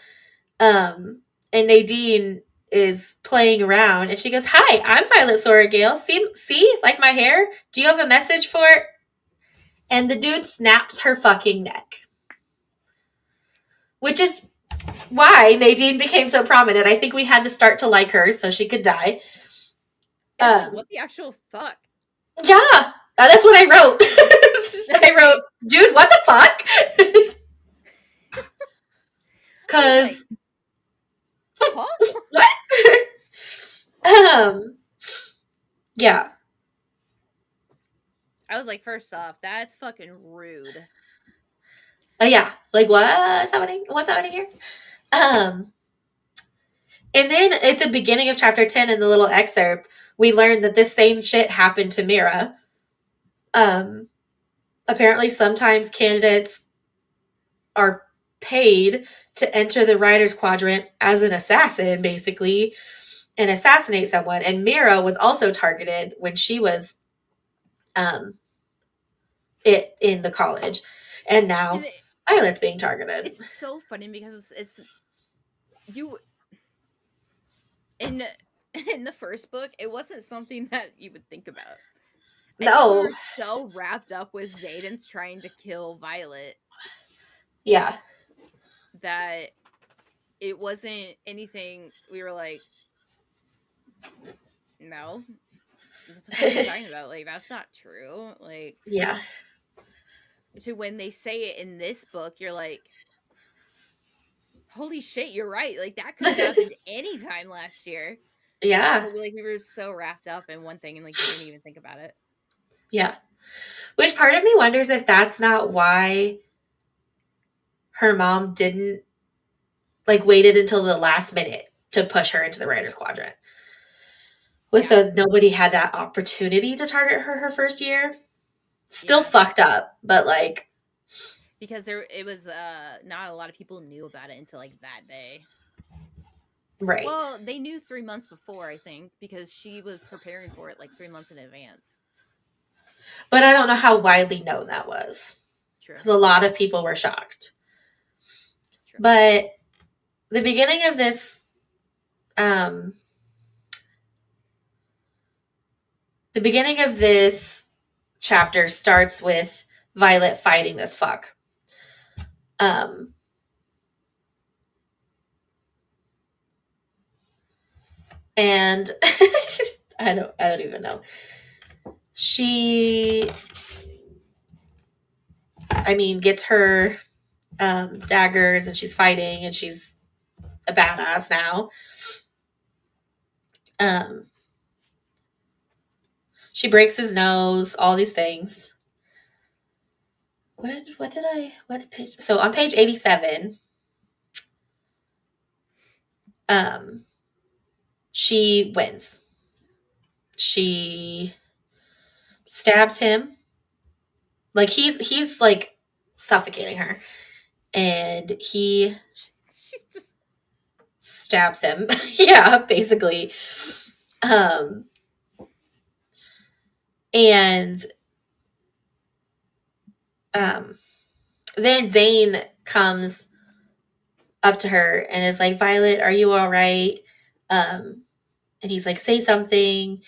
And Nadine is playing around and she goes, hi, I'm Violet Soragale. See, like my hair? Do you have a message for it? And the dude snaps her fucking neck. Which is why Nadine became so prominent. I think we had to start to like her so she could die. It's like, what the actual fuck? Yeah, that's what I wrote. I wrote, dude, what the fuck? Because like, huh? what? Yeah. I was like, first off, that's fucking rude. Yeah. Like, what's happening? What's happening here? And then at the beginning of chapter 10 in the little excerpt, we learned that this same shit happened to Mira. Apparently sometimes candidates are paid to enter the writer's quadrant as an assassin, basically, and assassinate someone. And Mira was also targeted when she was in the college. And now Violet's being targeted. It's so funny because it's you in the first book, it wasn't something that you would think about. No. We were so wrapped up with Xaden's trying to kill Violet. Yeah. That it wasn't anything we were like, no. What the fuck are you talking about? Like, that's not true. Like, yeah. To when they say it in this book, you're like, holy shit, you're right. Like, that could have happened anytime last year. Yeah. But we were so wrapped up in one thing and like didn't even think about it. Yeah. Which part of me wonders if that's not why her mom didn't like waited until the last minute to push her into the writer's quadrant. So nobody had that opportunity to target her first year. Still fucked up, but like because it was not a lot of people knew about it until like that day. Right. Well, they knew 3 months before, I think, because she was preparing for it like 3 months in advance. But I don't know how widely known that was. True. Because a lot of people were shocked. True. But the beginning of this, chapter starts with Violet fighting this fuck. And I don't even know. she, I mean, gets her daggers and she's fighting and she's a badass now. Um, she breaks his nose, all these things. What did I what page? So on page 87, um, she wins. She stabs him. Like he's like suffocating her. And he She's just stabs him. Yeah, basically. Um and um then Dain comes up to her and is like, Violet, are you all right? And he's like, say something.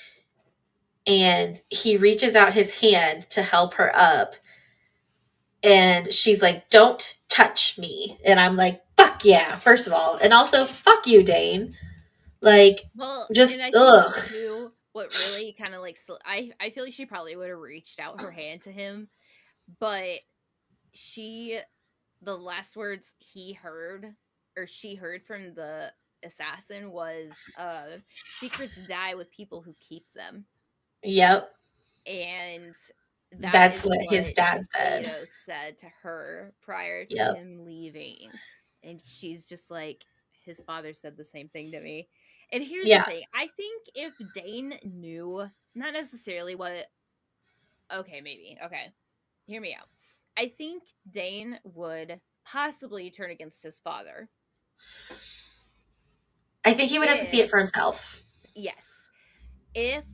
And he reaches out his hand to help her up. And she's like, don't touch me. And I'm like, fuck yeah, first of all. And also, fuck you, Dain. Like, well, and just, I think ugh. too, what really kind of like I feel like she probably would have reached out her hand to him, but she the last words he heard or she heard from the assassin was secrets die with people who keep them. Yep. And that That's is what his what dad said. Ado said to her prior to Yep. him leaving. And she's just like, his father said the same thing to me. And here's the Yeah. thing, I think if Dain knew, not necessarily what, okay, maybe, okay, hear me out. I think Dain would possibly turn against his father I think he would have to see if, it for himself. yes, if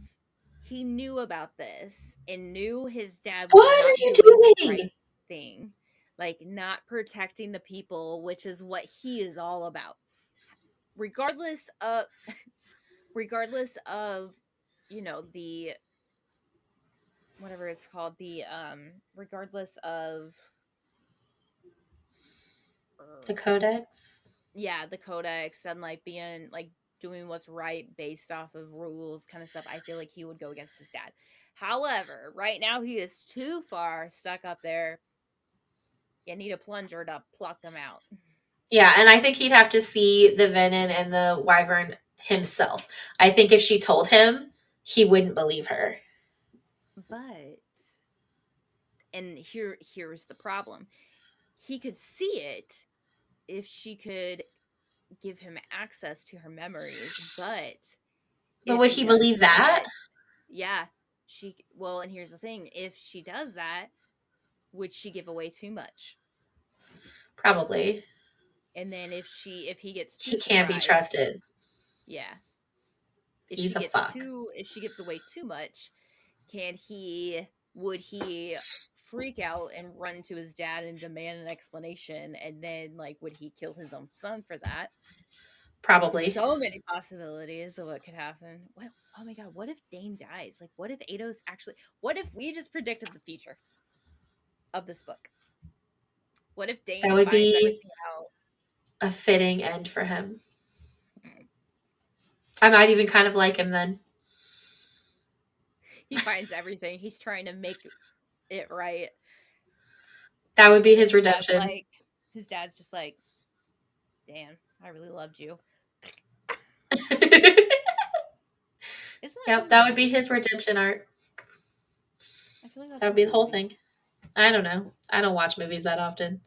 he knew about this and knew his dad was What are not you doing the doing? right thing, like not protecting the people, which is what he is all about. Regardless of regardless of the whatever it's called, the regardless of The codex? yeah, the codex and like being like doing what's right based off of rules kind of stuff, I feel like he would go against his dad. However, right now he is too far stuck up there. You need a plunger to pluck them out. Yeah, and I think he'd have to see the venom and the wyvern himself. I think if she told him, he wouldn't believe her. But and here's the problem. He could see it if she could give him access to her memories, but But if would she he does believe that? that, yeah, she well, and here's the thing, if she does that, would she give away too much? Probably. And then if he gets too He can't be surprised, trusted. yeah, He's a fuck. if she gives away too much, can he would he freak out and run to his dad and demand an explanation, and then like would he kill his own son for that? There's Probably. so many possibilities of what could happen. What, oh my god, what if Dain dies? Like what if Ados actually, what if we just predicted the future of this book? What if That Dain would finds be everything out? a fitting end for him. I might even kind of like him then. He finds everything. He's trying to make it right. That would be And then his redemption. his dad's just like, Dan, I really loved you. Isn't that Yep, something that would that be would his happen? redemption arc. I feel like that's That would from a be the whole movie. thing. I don't know. I don't watch movies that often.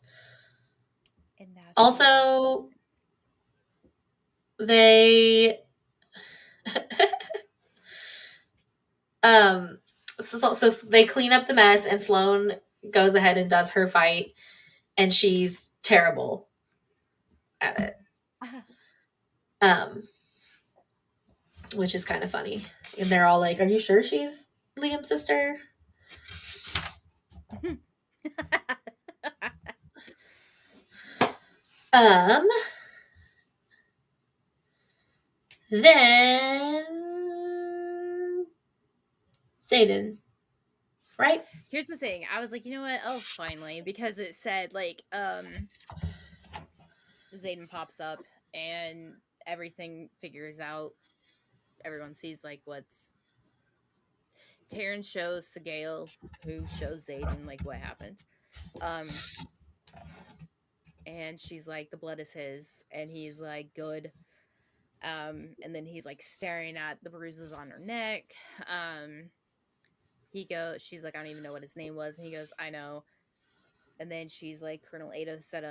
And that's what happens. Also, they um so they clean up the mess and Sloane goes ahead and does her fight and she's terrible at it. Um which is kind of funny. And they're all like, "Are you sure she's Liam's sister?" Um then Zayden, right? Here's the thing. I was like, you know what? Oh, finally, because it said like Zayden pops up and everything figures out. Everyone sees like what's Taryn shows Sigale, who shows Zayden like what happened. And she's like, the blood is his, and he's like, good. And then he's like staring at the bruises on her neck. She's like, I don't even know what his name was, and he goes, I know. And then she's like, Colonel Ada said,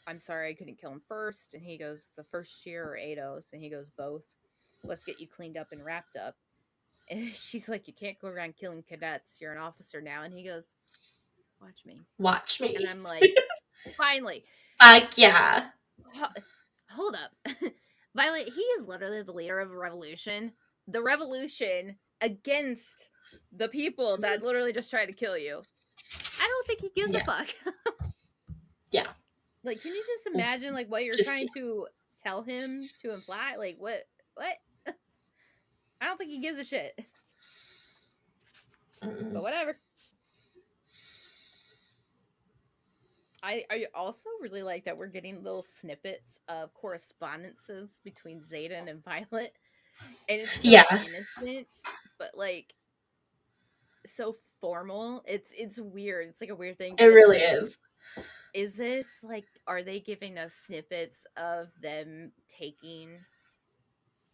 I'm sorry I couldn't kill him first. And he goes, the first year or Ados? And he goes, both. Let's get you cleaned up and wrapped up. And she's like, you can't go around killing cadets. You're an officer now. And he goes, watch me. Watch me. And I'm like, finally. Yeah. Hold up. Violet, he is literally the leader of a revolution. The revolution against the people that literally just tried to kill you. I don't think he gives a fuck. Yeah. Like, can you just imagine, like, what you're trying to tell him to imply? Like, what? I don't think he gives a shit. But whatever. I also really like that we're getting little snippets of correspondences between Zayden and Violet. And it's so innocent, but, like, so formal. It's weird. It's, like, a weird thing. It really is. Is this, like, are they giving us snippets of them taking,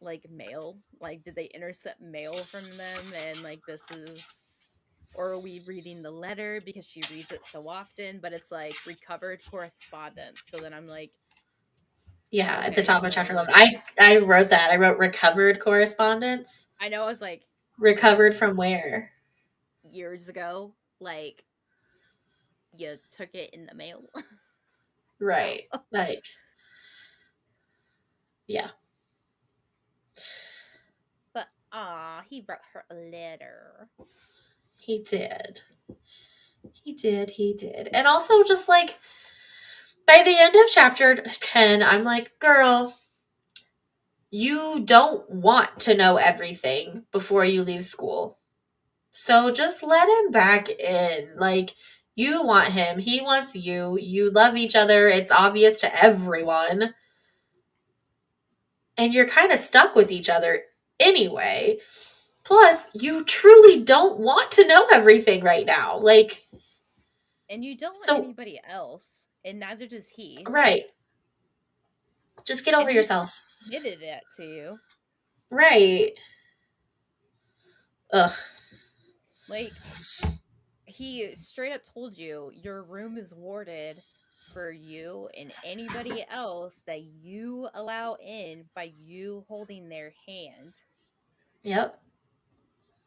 like, mail? Like, did they intercept mail from them? And, like, this is... Or are we reading the letter because she reads it so often? But it's, like, recovered correspondence. So then I'm like... Yeah, okay, at the top of chapter 11. I wrote that. I wrote recovered correspondence. I know, I was like... Recovered from where? Years ago. Like... You took it in the mail. Right. Like, yeah. But, he wrote her a letter. He did. He did. And also just, like, by the end of chapter 10, I'm like, girl, you don't want to know everything before you leave school. So just let him back in. Like, you want him. He wants you. You love each other. It's obvious to everyone. And you're kind of stuck with each other anyway. Plus, you truly don't want to know everything right now. Like, and you don't want anybody else. And neither does he. Right. Just get over yourself. He admitted it to you. Right. Ugh. Like, he straight up told you your room is warded for you and anybody else that you allow in by you holding their hand. Yep.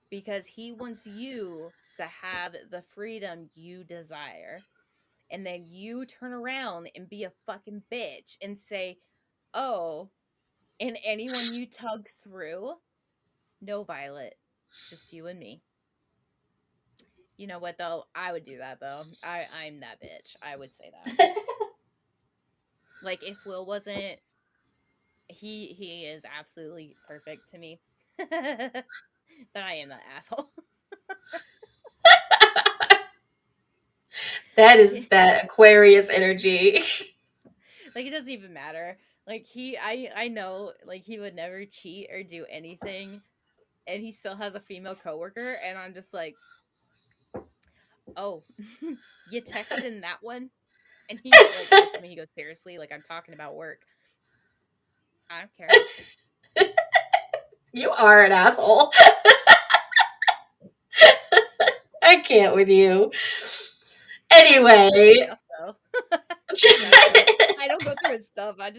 Because he wants you to have the freedom you desire. And then you turn around and be a fucking bitch and say, oh, and anyone you tug through, no, Violet, just you and me. You know what, though? I would do that, though. I'm that bitch. I would say that. Like, if Will wasn't... He is absolutely perfect to me. But I am that asshole. That is that Aquarius energy. Like, it doesn't even matter. Like, I know, like, he would never cheat or do anything, and he still has a female coworker, and I'm just like, oh, you texting that one? And he, like, looks at me, he goes, seriously? Like, I'm talking about work. I don't care. You are an asshole. I can't with you. Anyway. I don't go through his stuff. I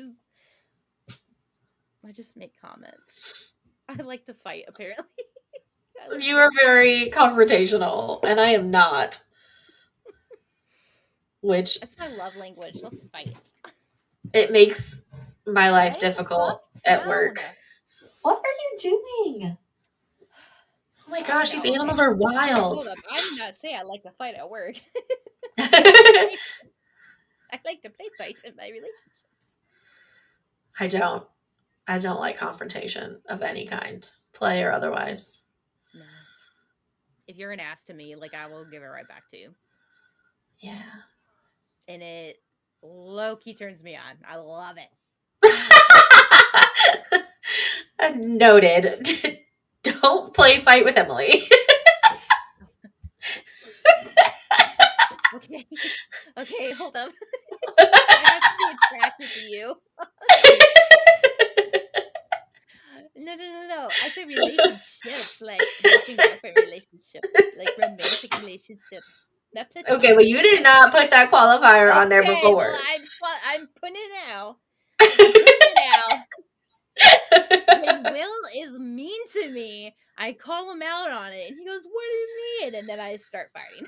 just make comments. I like to fight, apparently. You are very confrontational, and I am not. Which... That's my love language. Let's fight. It makes my life difficult at work. What are you doing? Oh my gosh, these animals are wild. Hold up. I did not say I like to fight at work. I like to play fights in my relationships. I don't like confrontation of any kind, play or otherwise. No. If you're an ass to me, like, I will give it right back to you. Yeah. And it low-key turns me on. I love it. Noted. Don't play fight with Emily. Okay, hold up. I have to be attracted to you. Okay. No. I say relationships, like boyfriend girlfriend relationships, like romantic relationships, not Okay, well, platonic. you did not put that qualifier on there Okay, well, before. I'm putting it now. I'm putting it out. When Will is mean to me, I call him out on it, and he goes, "What do you mean?" And then I start fighting.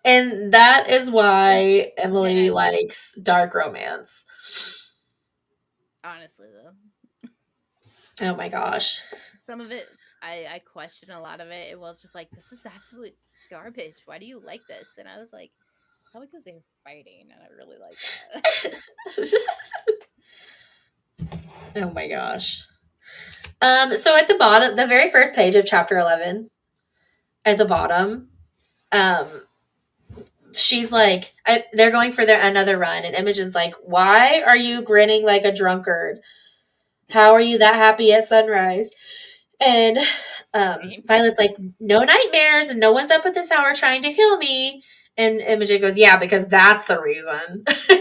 And that is why Then Emily I leave. likes dark romance. Honestly, though, Oh my gosh. some of it I question a lot of it. It was just like, this is absolute garbage. Why do you like this? And I was like, probably because they're fighting, and I really like that. Oh my gosh. So at the bottom, the very first page of chapter 11, at the bottom, um, she's like, they're going for another run, and Imogen's like, "Why are you grinning like a drunkard? How are you that happy at sunrise?" And Same. Violet's like, "No nightmares, and no one's up at this hour trying to kill me." And Imogen goes, "Yeah, because that's the reason." And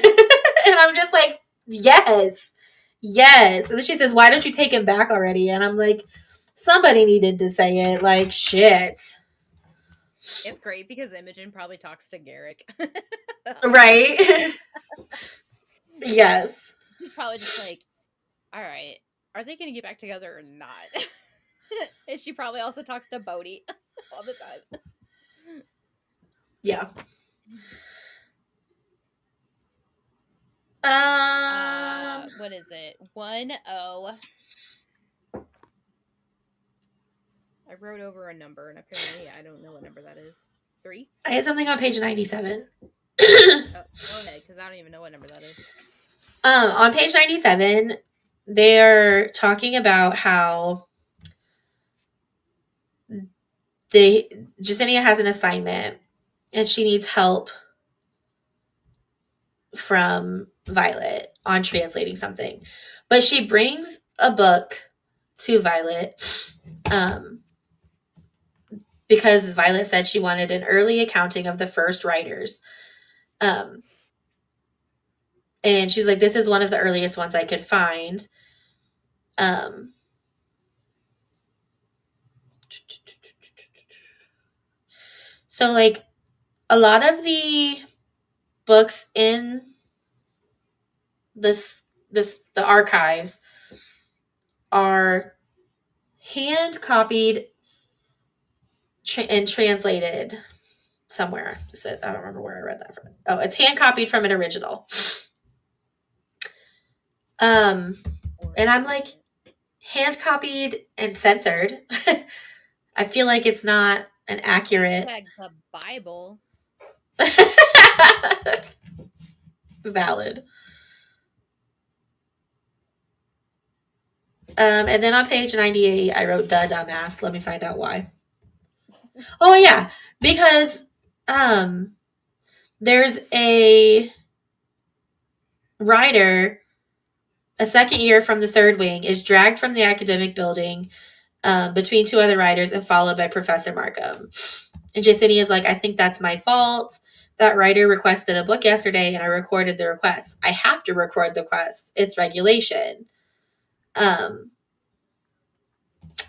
I'm just like, "Yes, yes." And then she says, "Why don't you take him back already?" And I'm like, somebody needed to say it. Like, shit. It's great because Imogen probably talks to Garrick. Right? Yes. He's probably just like, all right, are they going to get back together or not? And she probably also talks to Bodhi all the time. Yeah. What is it? 1-0. I wrote over a number, and apparently I don't know what number that is. 3? I have something on page 97. Oh, go ahead, because I don't even know what number that is. On page 97, they're talking about how Justinia has an assignment and she needs help from Violet on translating something. But she brings a book to Violet because Violet said she wanted an early accounting of the first writers. And she was like, this is one of the earliest ones I could find. So, like, a lot of the books in the archives are hand copied and translated somewhere. I don't remember where I read that from. Oh, it's hand copied from an original. And I'm like, hand copied and censored. I feel like it's not an accurate. The Bible. Valid. And then on page 98, I wrote "duh dumbass." Let me find out why. Oh yeah, because there's a writer, a second year from the third wing, is dragged from the academic building between two other writers and followed by Professor Markham. And Jacinia is like, I think that's my fault. That writer requested a book yesterday and I recorded the request. I have to record the request. It's regulation. And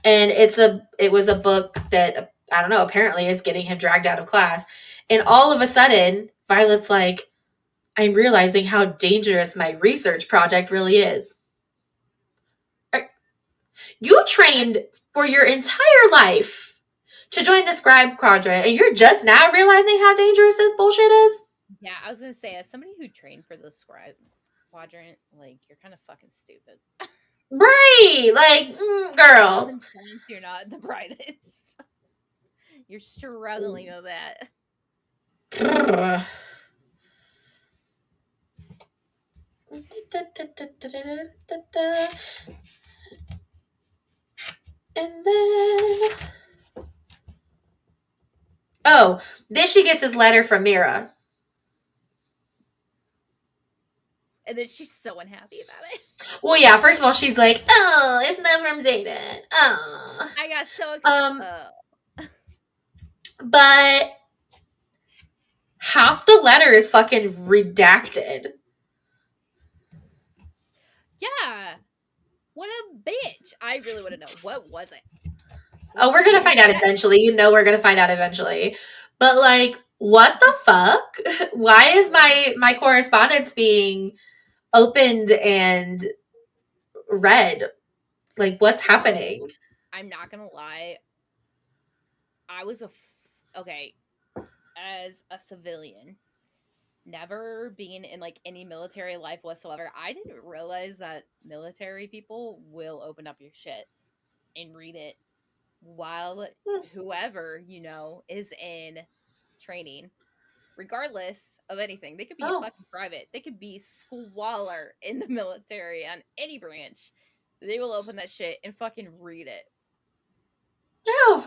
it was a book that, I don't know, apparently is getting him dragged out of class. And all of a sudden, Violet's like, I'm realizing how dangerous my research project really is. You trained for your entire life to join the scribe quadrant, and you're just now realizing how dangerous this bullshit is? Yeah, I was going to say, as somebody who trained for the scribe quadrant, like, you're kind of fucking stupid. Right. Like, girl. Common sense, you're not the brightest. You're struggling with that. And then, oh, then she gets this letter from Mira. And then she's so unhappy about it. Well, yeah, first of all, she's like, oh, it's not from Dain. Oh. I got so excited. But Half the letter is fucking redacted. Yeah. What a bitch. I really want to know. What was it? Oh, Was we're she gonna in find out that? eventually. You know we're gonna find out eventually. But like, what the fuck? Why is my correspondence being opened and read? Like, what's So, happening? I'm not going to lie. I was okay, as a civilian, never being in like any military life whatsoever, I didn't realize that military people will open up your shit and read it while whoever, is in training, regardless of anything. They could be a Oh, fucking private, they could be squalor in the military on any branch. They will open that shit and fucking read it. no.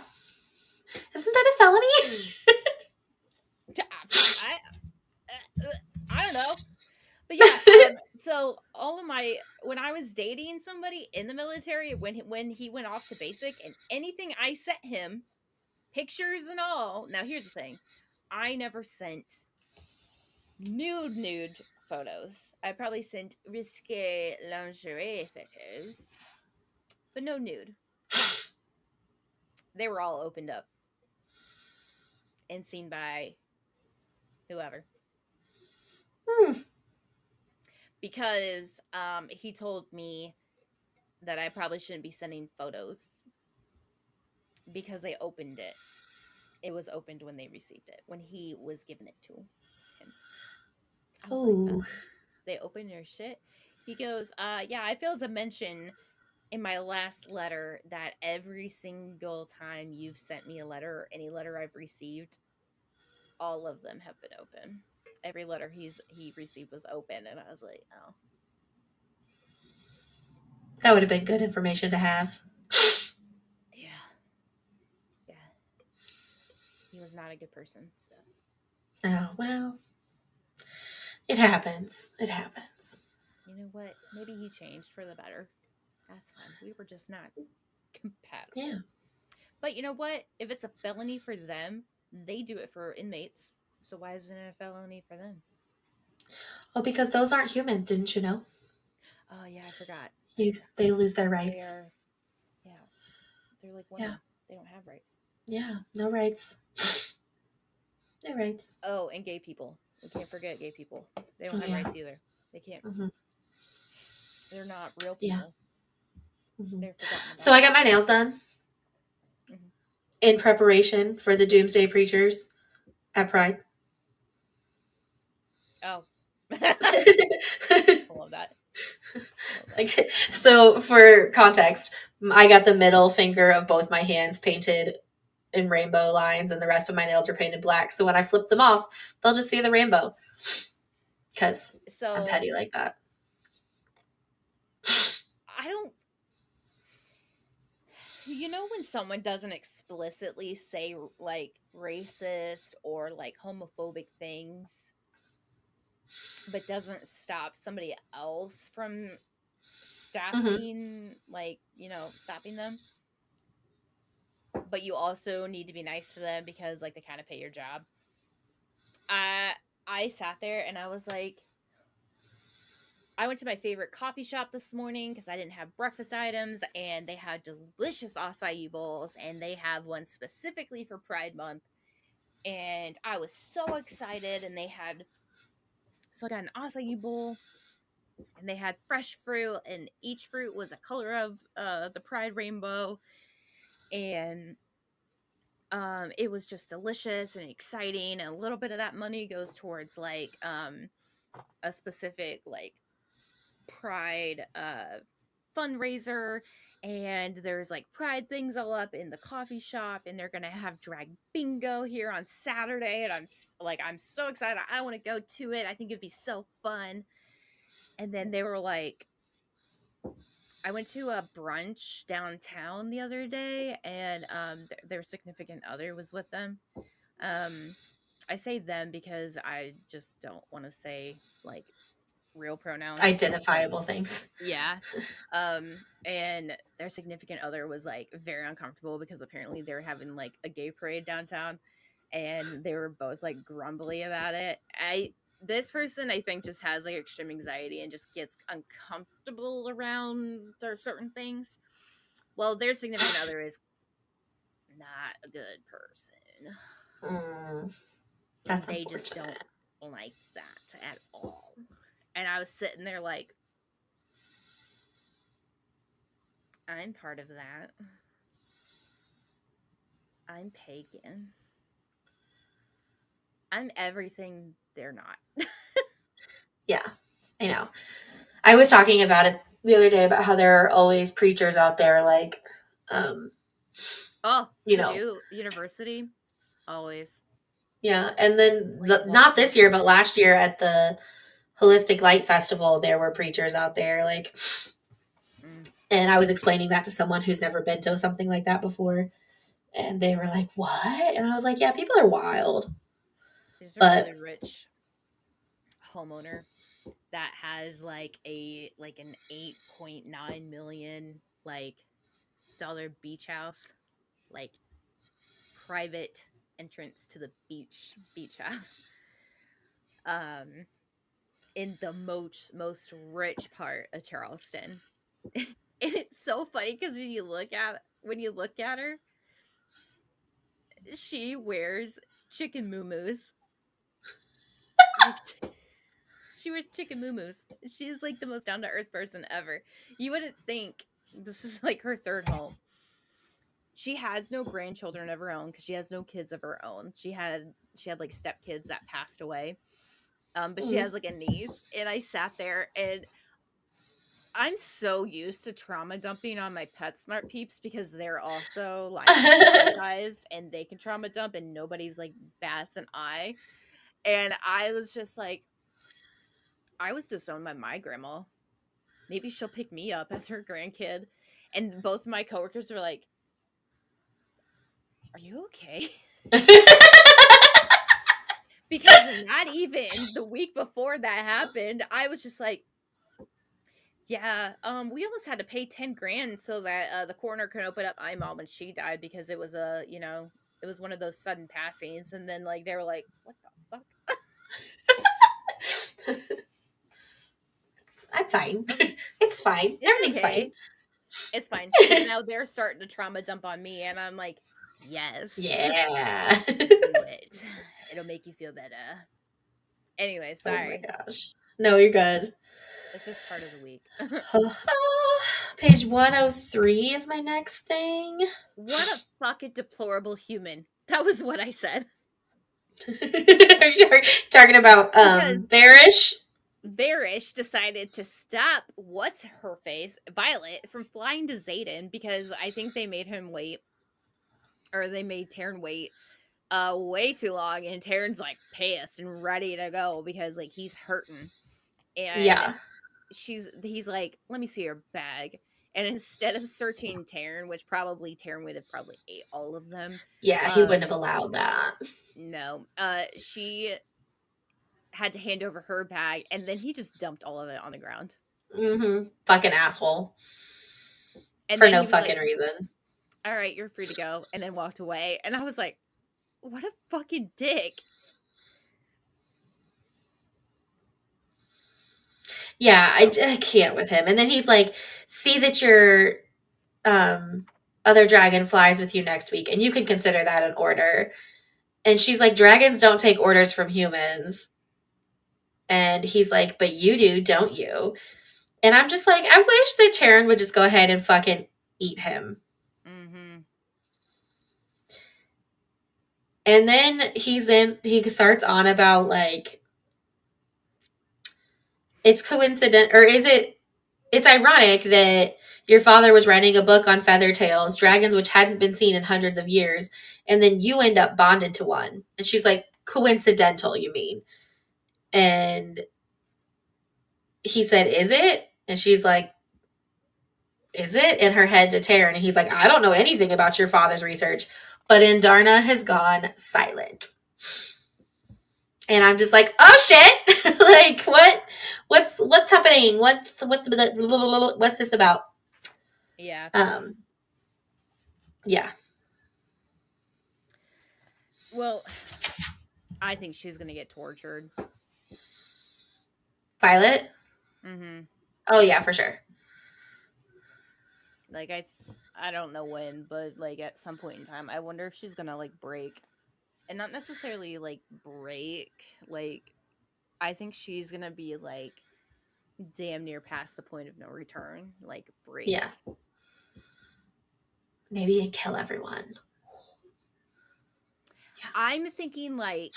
Isn't that a felony? I don't know. But yeah, so all of my when I was dating somebody in the military, when he went off to basic, and anything I sent him, pictures and all. Now here's the thing. I never sent nude photos. I probably sent risque lingerie photos, but no nude. They were all opened up and seen by whoever. Hmm. Because he told me that I probably shouldn't be sending photos because they opened it. It was opened when they received it, when he was giving it to him. I was like, Oh. oh, they opened your shit? He goes, yeah, I failed to mention in my last letter that every single time you've sent me a letter or any letter I've received, all of them have been open. Every letter he received was open, and I was like, oh. That would have been good information to have. Yeah. Yeah. He was not a good person, so. Oh, well. It happens. It happens. You know what? Maybe he changed for the better. That's fine. We were just not compatible. Yeah. But you know what? If it's a felony for them, they do it for inmates. So why isn't it a felony for them? Well, because those aren't humans, didn't you know? Oh yeah, I forgot. I You, forgot. they lose their They rights. are, yeah, they're like Yeah. women. They don't have rights. Yeah. No rights. No rights. Oh, and gay people. We can't forget gay people. They don't Oh, have yeah. rights either. They can't. Mm-hmm. They're not real Yeah. people. Mm-hmm. They're forgotten So about. I got my nails done Mm-hmm. in preparation for the Doomsday Preachers at Pride. Oh, I love that. Like, so for context, I got the middle finger of both my hands painted in rainbow lines, and the rest of my nails are painted black. So when I flip them off, they'll just see the rainbow because I'm So petty like that. I don't. When someone doesn't explicitly say like racist or like homophobic things, but doesn't stop somebody else from Mm-hmm. stopping them, but you also need to be nice to them because like they kind of pay your job. I sat there and I was like, I went to my favorite coffee shop this morning because I didn't have breakfast items, and they had delicious acai bowls, and they have one specifically for Pride Month. And I was so excited, and so I got an acai bowl, and they had fresh fruit, and each fruit was a color of the Pride rainbow, and it was just delicious and exciting. And a little bit of that money goes towards like a specific like Pride fundraiser, and there's like Pride things all up in the coffee shop, and they're gonna have drag bingo here on Saturday, and I'm so excited. I want to go to it. I think it'd be so fun. And then they were like, I went to a brunch downtown the other day, and their significant other was with them. um I say them because I just don't want to say like real pronouns. Identifiable things. Yeah. And their significant other was like very uncomfortable because apparently they're having like a gay parade downtown, and they were both like grumbly about it. This person I think just has like extreme anxiety and just gets uncomfortable around certain things. Well, their significant other is not a good person. That's They just unfortunate. don't like that at all. And I was sitting there like, I'm part of that. I'm pagan. I'm everything they're not. Yeah, I know. I was talking about it the other day about how there are always preachers out there, like, um, Oh, you know, Purdue University, always yeah. And then like not walking this year, around. but last year at the Holistic Light Festival, there were preachers out there, like, Mm, and I was explaining that to someone who's never been to something like that before, and they were like, "What?" And I was like, "Yeah, people are wild." there's a But really rich homeowner that has like an 8.9 million like dollar beach house, like private entrance to the beach house. Um in the most rich part of Charleston. And it's so funny because when you look at her, she wears chicken moo-moos. Like she wears chicken moo-moos. She's like the most down-to-earth person ever. You wouldn't think this is like her third home. She has no grandchildren of her own because she has no kids of her own. She had like stepkids that passed away. But she mm. has like a niece, and I sat there and I'm so used to trauma dumping on my PetSmart peeps because they're also like traumatized and they can trauma dump and nobody's like bats an eye. And I was just like, I was disowned by my grandma. Maybe she'll pick me up as her grandkid. And both of my coworkers were like, are you okay? Because not even the week before that happened, I was just like, yeah, we almost had to pay 10 grand so that the coroner could open up my mom when she died because it was it was one of those sudden passings. And then like they were like, what the fuck? I'm fine. I was like, It's fine. it's Everything's fine. okay. It's fine. Because now they're starting to trauma dump on me. And I'm like, yes, Yeah. do it. It'll make you feel better. Anyway, Oh my sorry. gosh. No, you're good. It's just part of the week. Page 103 is my next thing. What a fucking deplorable human. That was what I said. Are you talking about Because Bearish? Varish decided to stop what's her face, Violet, from flying to Zayden because I think they made him wait, or they made Taryn wait way too long, and Taryn's like pissed and ready to go because like he's hurting. And Yeah. he's like, let me see your bag. And instead of searching Taryn, which probably Taryn would have probably ate all of them, Yeah, he wouldn't have allowed that. no. She had to hand over her bag and then he just dumped all of it on the ground. Mm-hmm. Fucking asshole. And For then no he was fucking like, reason. all right, you're free to go, and then walked away. And I was like, what a fucking dick. Yeah, So, I can't with him. And then he's like, see that your other dragon flies with you next week, and you can consider that an order. And she's like, dragons don't take orders from humans. And he's like, but you do, don't you? And I'm just like, I wish that Taryn would just go ahead and fucking eat him. mm-hmm. And then he starts on about like, it's coincident, or is it, it's ironic that your father was writing a book on feather tails, dragons which hadn't been seen in hundreds of years, and then you end up bonded to one. And she's like, coincidental, you mean? And he said, is it? And she's like, is it? In her head to Taryn. And he's like, I don't know anything about your father's research. But Indarna has gone silent. And I'm just like, oh shit. Like, what's happening? What's this about? Yeah. Um, yeah. Well, I think she's gonna get tortured. Violet? Mm-hmm. Oh yeah, for sure. Like I don't know when, but like at some point in time, I wonder if she's gonna like break, and not necessarily like break. Like I think she's gonna be like damn near past the point of no return. Like break. Yeah. Maybe kill everyone. I'm thinking like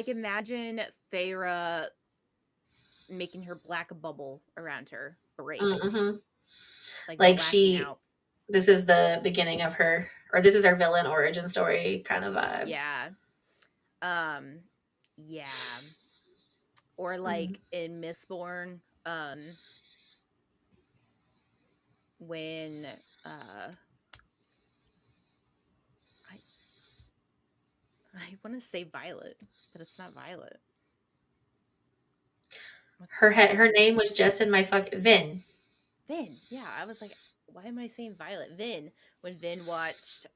imagine Feyre making her black bubble around her break, Mm-hmm. like Like blacking out. this is the beginning of her, or this is her villain origin story kind of vibe. Yeah. Um yeah. Or Mm. like in Mistborn, when I I want to say Violet, but it's not Violet. What's her name? Her name was just in my Vin. Vin. Yeah, I was like, why am I saying Violet? Vin. When Vin watched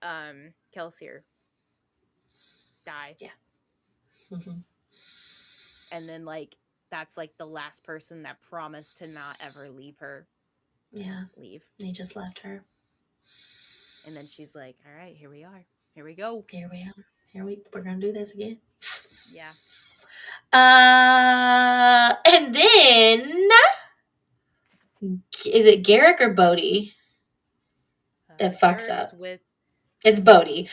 Kelsier die, Yeah. Mm-hmm. and then like that's like the last person that promised to not ever leave her. Yeah. Leave. He just left her. And then she's like, all right, here we are. Here we go. Here we are. We're gonna do this again. Yeah. And then is it Garrick or Bodhi that fucks Garrick's up? with It's Bodhi.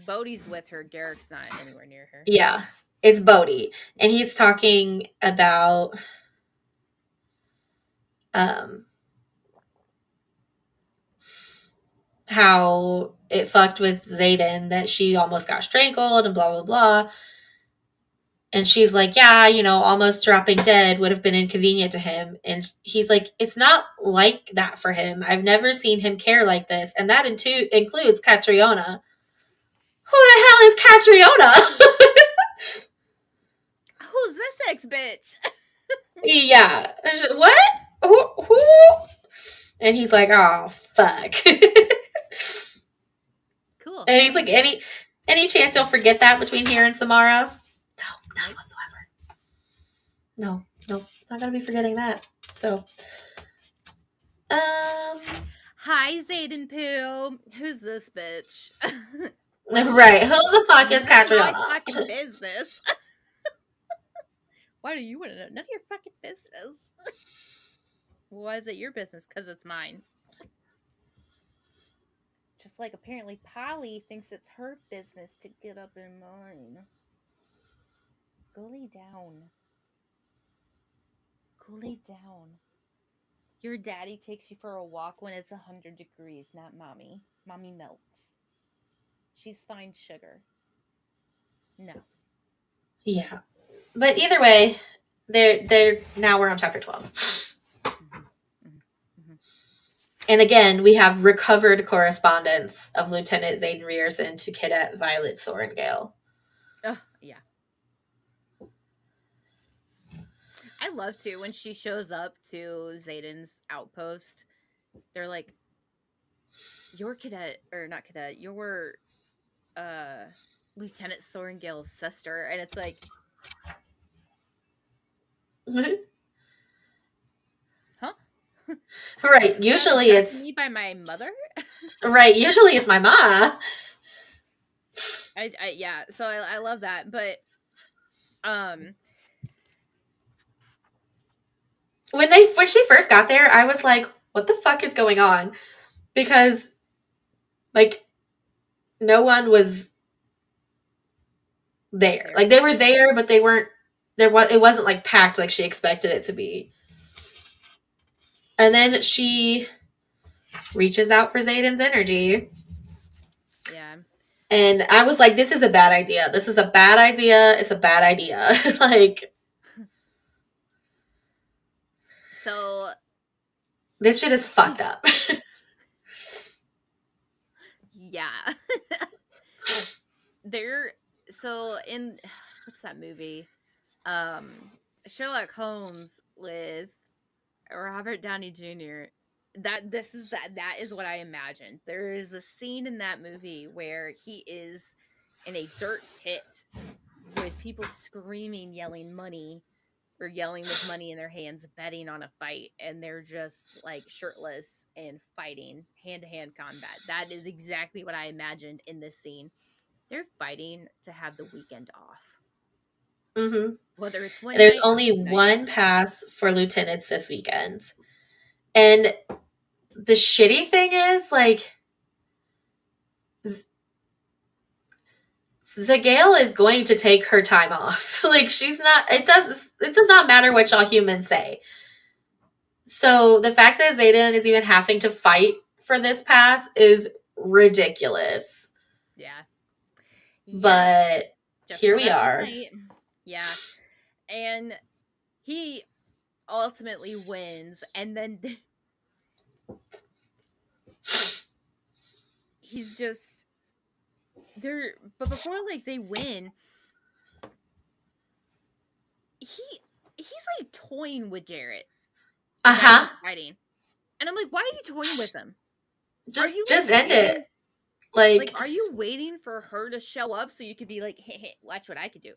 Bodhi's with her. Garrick's not anywhere near her. Yeah, it's Bodhi, and he's talking about um how it fucked with Xaden that she almost got strangled and blah blah blah. And she's like, yeah, almost dropping dead would have been inconvenient to him. And he's like, it's not like that for him. I've never seen him care like this. And that includes Catriona. Who the hell is Catriona? Who's this ex bitch? Yeah. What? Who? And he's like, oh, fuck. Cool. And he's like, any chance you'll forget that between here and Samara? No, none whatsoever. No, not gonna be forgetting that. So, hi, Xaden Poo. Who's this bitch? right. Who the fuck is Catriona? My fucking business. Why do you want to know? None of your fucking business. Why is it your business? Because it's mine. Just like apparently Polly thinks it's her business to get up in mine. Go lay down. Go lay down. Your daddy takes you for a walk when it's 100 degrees, not mommy. Mommy melts. She's fine sugar. No. Yeah. But either way, they're now we're on chapter 12. Mm-hmm. Mm-hmm. And again, we have recovered correspondence of Lieutenant Xaden Rierson to Cadet Violet Sorengale. Yeah. I love to when she shows up to Xaden's outpost. They're like, "Your cadet, or not cadet, your Lieutenant Sorengale's sister," and it's like, huh? Right. Usually it's me by my mother. Right. Usually it's my ma. Yeah. So I love that, but when she first got there, I was like, "What the fuck is going on?" Because like no one was there. Like they were there, but they weren't there. It wasn't like packed like she expected it to be. And then she reaches out for Xaden's energy. Yeah. And I was like, this is a bad idea. This is a bad idea. It's a bad idea. Like, so this shit is fucked up. Yeah. So in what's that movie? Sherlock Holmes with Robert Downey Jr. that is what I imagined. There is a scene in that movie where he is in a dirt pit with people screaming, yelling money, or yelling with money in their hands, betting on a fight, and they're just like shirtless and fighting hand to hand combat. That is exactly what I imagined in this scene. They're fighting to have the weekend off, Mm-hmm. whether it's one There's night or only 2 nights. one pass for lieutenants this weekend. And the shitty thing is, like, Zagail is going to take her time off. Like, she's not, it does not matter what y'all humans say. So the fact that Zayden is even having to fight for this pass is ridiculous. Yeah. Yep. But Just here for we that one are. night. Yeah. And he ultimately wins, and then he's just there. But before like they win, he he's like toying with Jarrett, the guy Uh-huh. he's fighting, and I'm like, why are you toying with him? Are you Just like end it. waiting? Like, Like, are you waiting for her to show up so you could be like, hey, watch what I could do?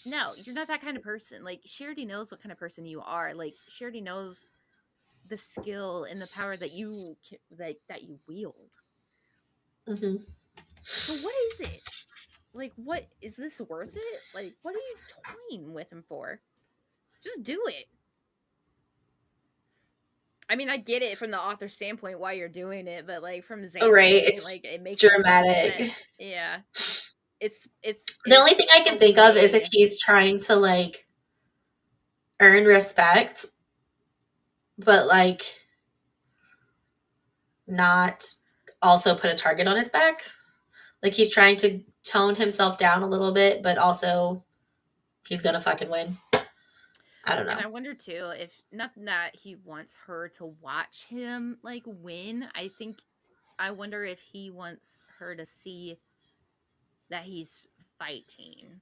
No, you're not that kind of person. Like, she already knows what kind of person you are. Like, she already knows the skill and the power that you that you wield. mm-hmm. So what is it? Like, what is this worth it? Like, what are you toying with him for? Just do it. I mean, I get it from the author's standpoint why you're doing it, but like from Zane's Right, standpoint, it's like it makes no sense. dramatic. Yeah, The only it's thing I can think of is if away. he's trying to, like, earn respect, but, like, not also put a target on his back. Like, he's trying to tone himself down a little bit, but also he's gonna fucking win. I don't And know. I wonder too if not that he wants her to watch him like win. I wonder if he wants her to see that he's fighting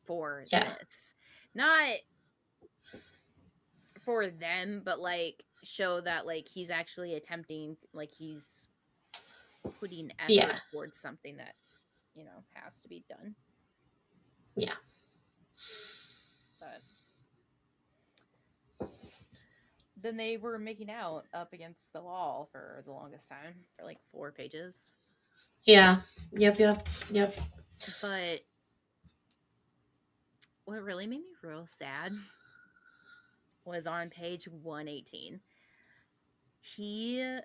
for Yeah. this. Not for them, but like show that like he's actually attempting, like he's putting Yeah. effort towards something that, has to be done. Yeah. But then they were making out up against the wall for the longest time, for like 4 pages. Yeah. Yep, yep, yep. But what really made me real sad was on page 118. He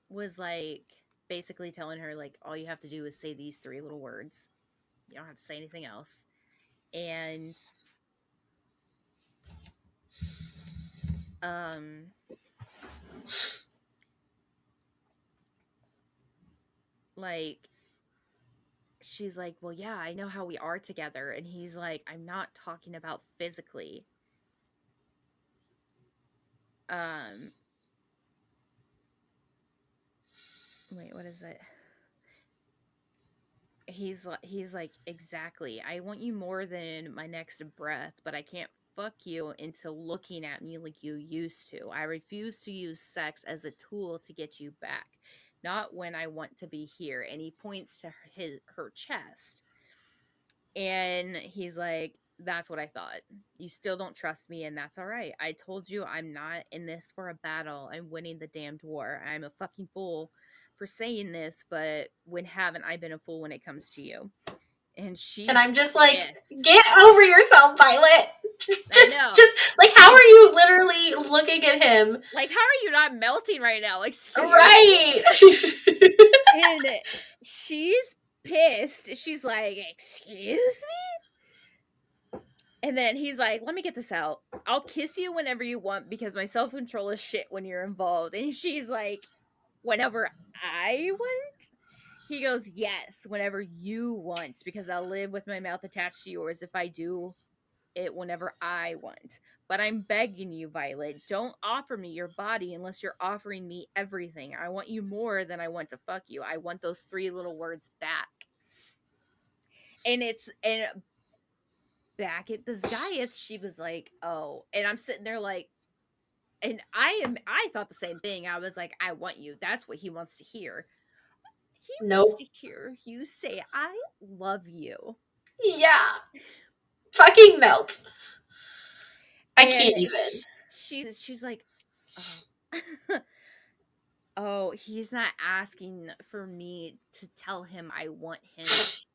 was like basically telling her like all you have to do is say these 3 little words. You don't have to say anything else. And um like she's like, "Well, yeah, I know how we are together." And he's like, "I'm not talking about physically." Um wait, what is it? He's like, "Exactly. I want you more than my next breath, but I can't fuck you into looking at me like you used to. I refuse to use sex as a tool to get you back. Not when I want to be here." And he points to her chest. And he's like, "That's what I thought. You still don't trust me, and that's all right. I told you I'm not in this for a battle. I'm winning the damned war. I'm a fucking fool for saying this, but when haven't I been a fool when it comes to you?" And And she's I'm just like, pissed. get over yourself, Violet. I Just, know. just like, how are you literally looking at him? Like, how are you not melting right now? Excuse Right. me. And she's pissed. She's like, "Excuse me?" And then he's like, "Let me get this out. I'll kiss you whenever you want because my self control is shit when you're involved." And she's like, "Whenever I want?" He goes, "Yes, whenever you want, because I'll live with my mouth attached to yours if I do it whenever I want. But I'm begging you, Violet, don't offer me your body unless you're offering me everything. I want you more than I want to fuck you. I want those 3 little words back." And back at Bisgayet's, she was like, "Oh," and I'm sitting there like, And I thought the same thing. I was like, I want you. That's what he wants to hear. He wants Nope. to hear you say, I love you. Yeah. Fucking melt. I And can't even. she's like, oh. Oh, he's not asking for me to tell him I want him.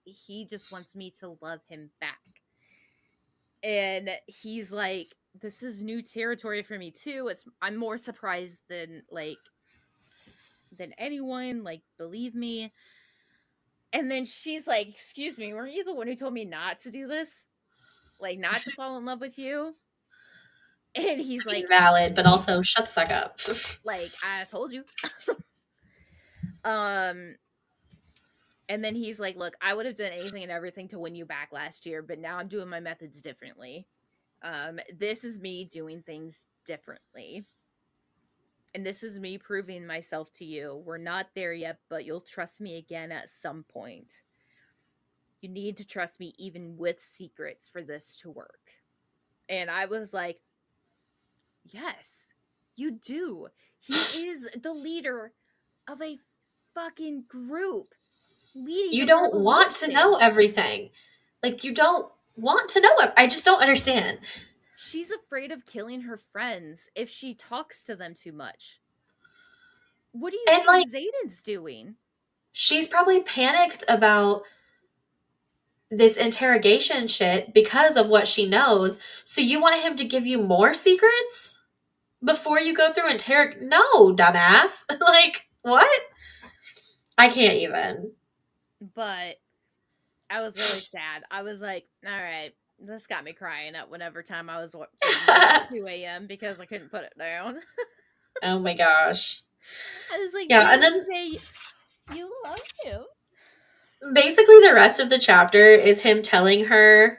He just wants me to love him back. And he's like, this is new territory for me too. I'm more surprised than anyone, like, believe me. And then she's like, excuse me, weren't you the one who told me not to do this? Like, not to fall in love with you? And he's like, Valid, but also shut the fuck up. like, I told you. um And then he's like, look, I would have done anything and everything to win you back last year, but now I'm doing my methods differently. This is me doing things differently. And this is me proving myself to you. We're not there yet, but you'll trust me again at some point. You need to trust me even with secrets for this to work. And I was like, yes, you do. He is the leader of a fucking group leading You a don't want to know revolution. everything. Like, you don't want to know it. I just don't understand. She's afraid of killing her friends if she talks to them too much. What do you And, think like, Zayden's doing? she's probably panicked about this interrogation shit because of what she knows. So you want him to give you more secrets before you go through No, dumbass. Like, what? I can't even. But I was really sad. I was like, all right, this got me crying at whatever time I was reading this at 2 a.m. because I couldn't put it down. Oh my gosh. I was like, Yeah, and dude, then say you love him. basically the rest of the chapter is him telling her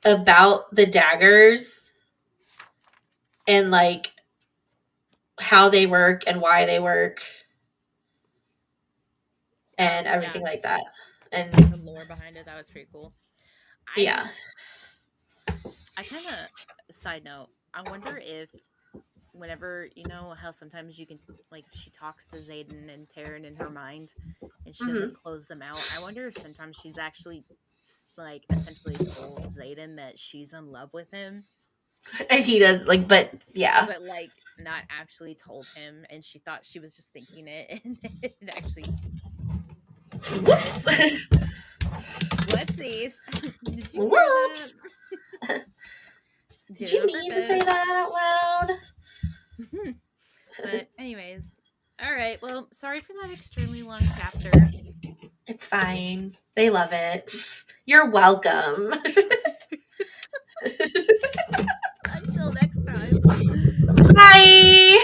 about the daggers and like how they work and why they work and everything Yeah, like that. And the lore behind it, that was pretty cool. I yeah. just, I kind of, side note, I wonder if whenever, you know how sometimes you can, like, she talks to Zayden and Taryn in her mind and she Mm-hmm. doesn't close them out. I wonder if sometimes she's actually like essentially told Zayden that she's in love with him, And he does like, but yeah. but like not actually told him, and she thought she was just thinking it, and it actually Whoops. whoopsies. Did you hear that? Whoops. Did you mean to say that out loud? But anyways, all right. Well, sorry for that extremely long chapter. It's fine. They love it. You're welcome. Until next time. Bye.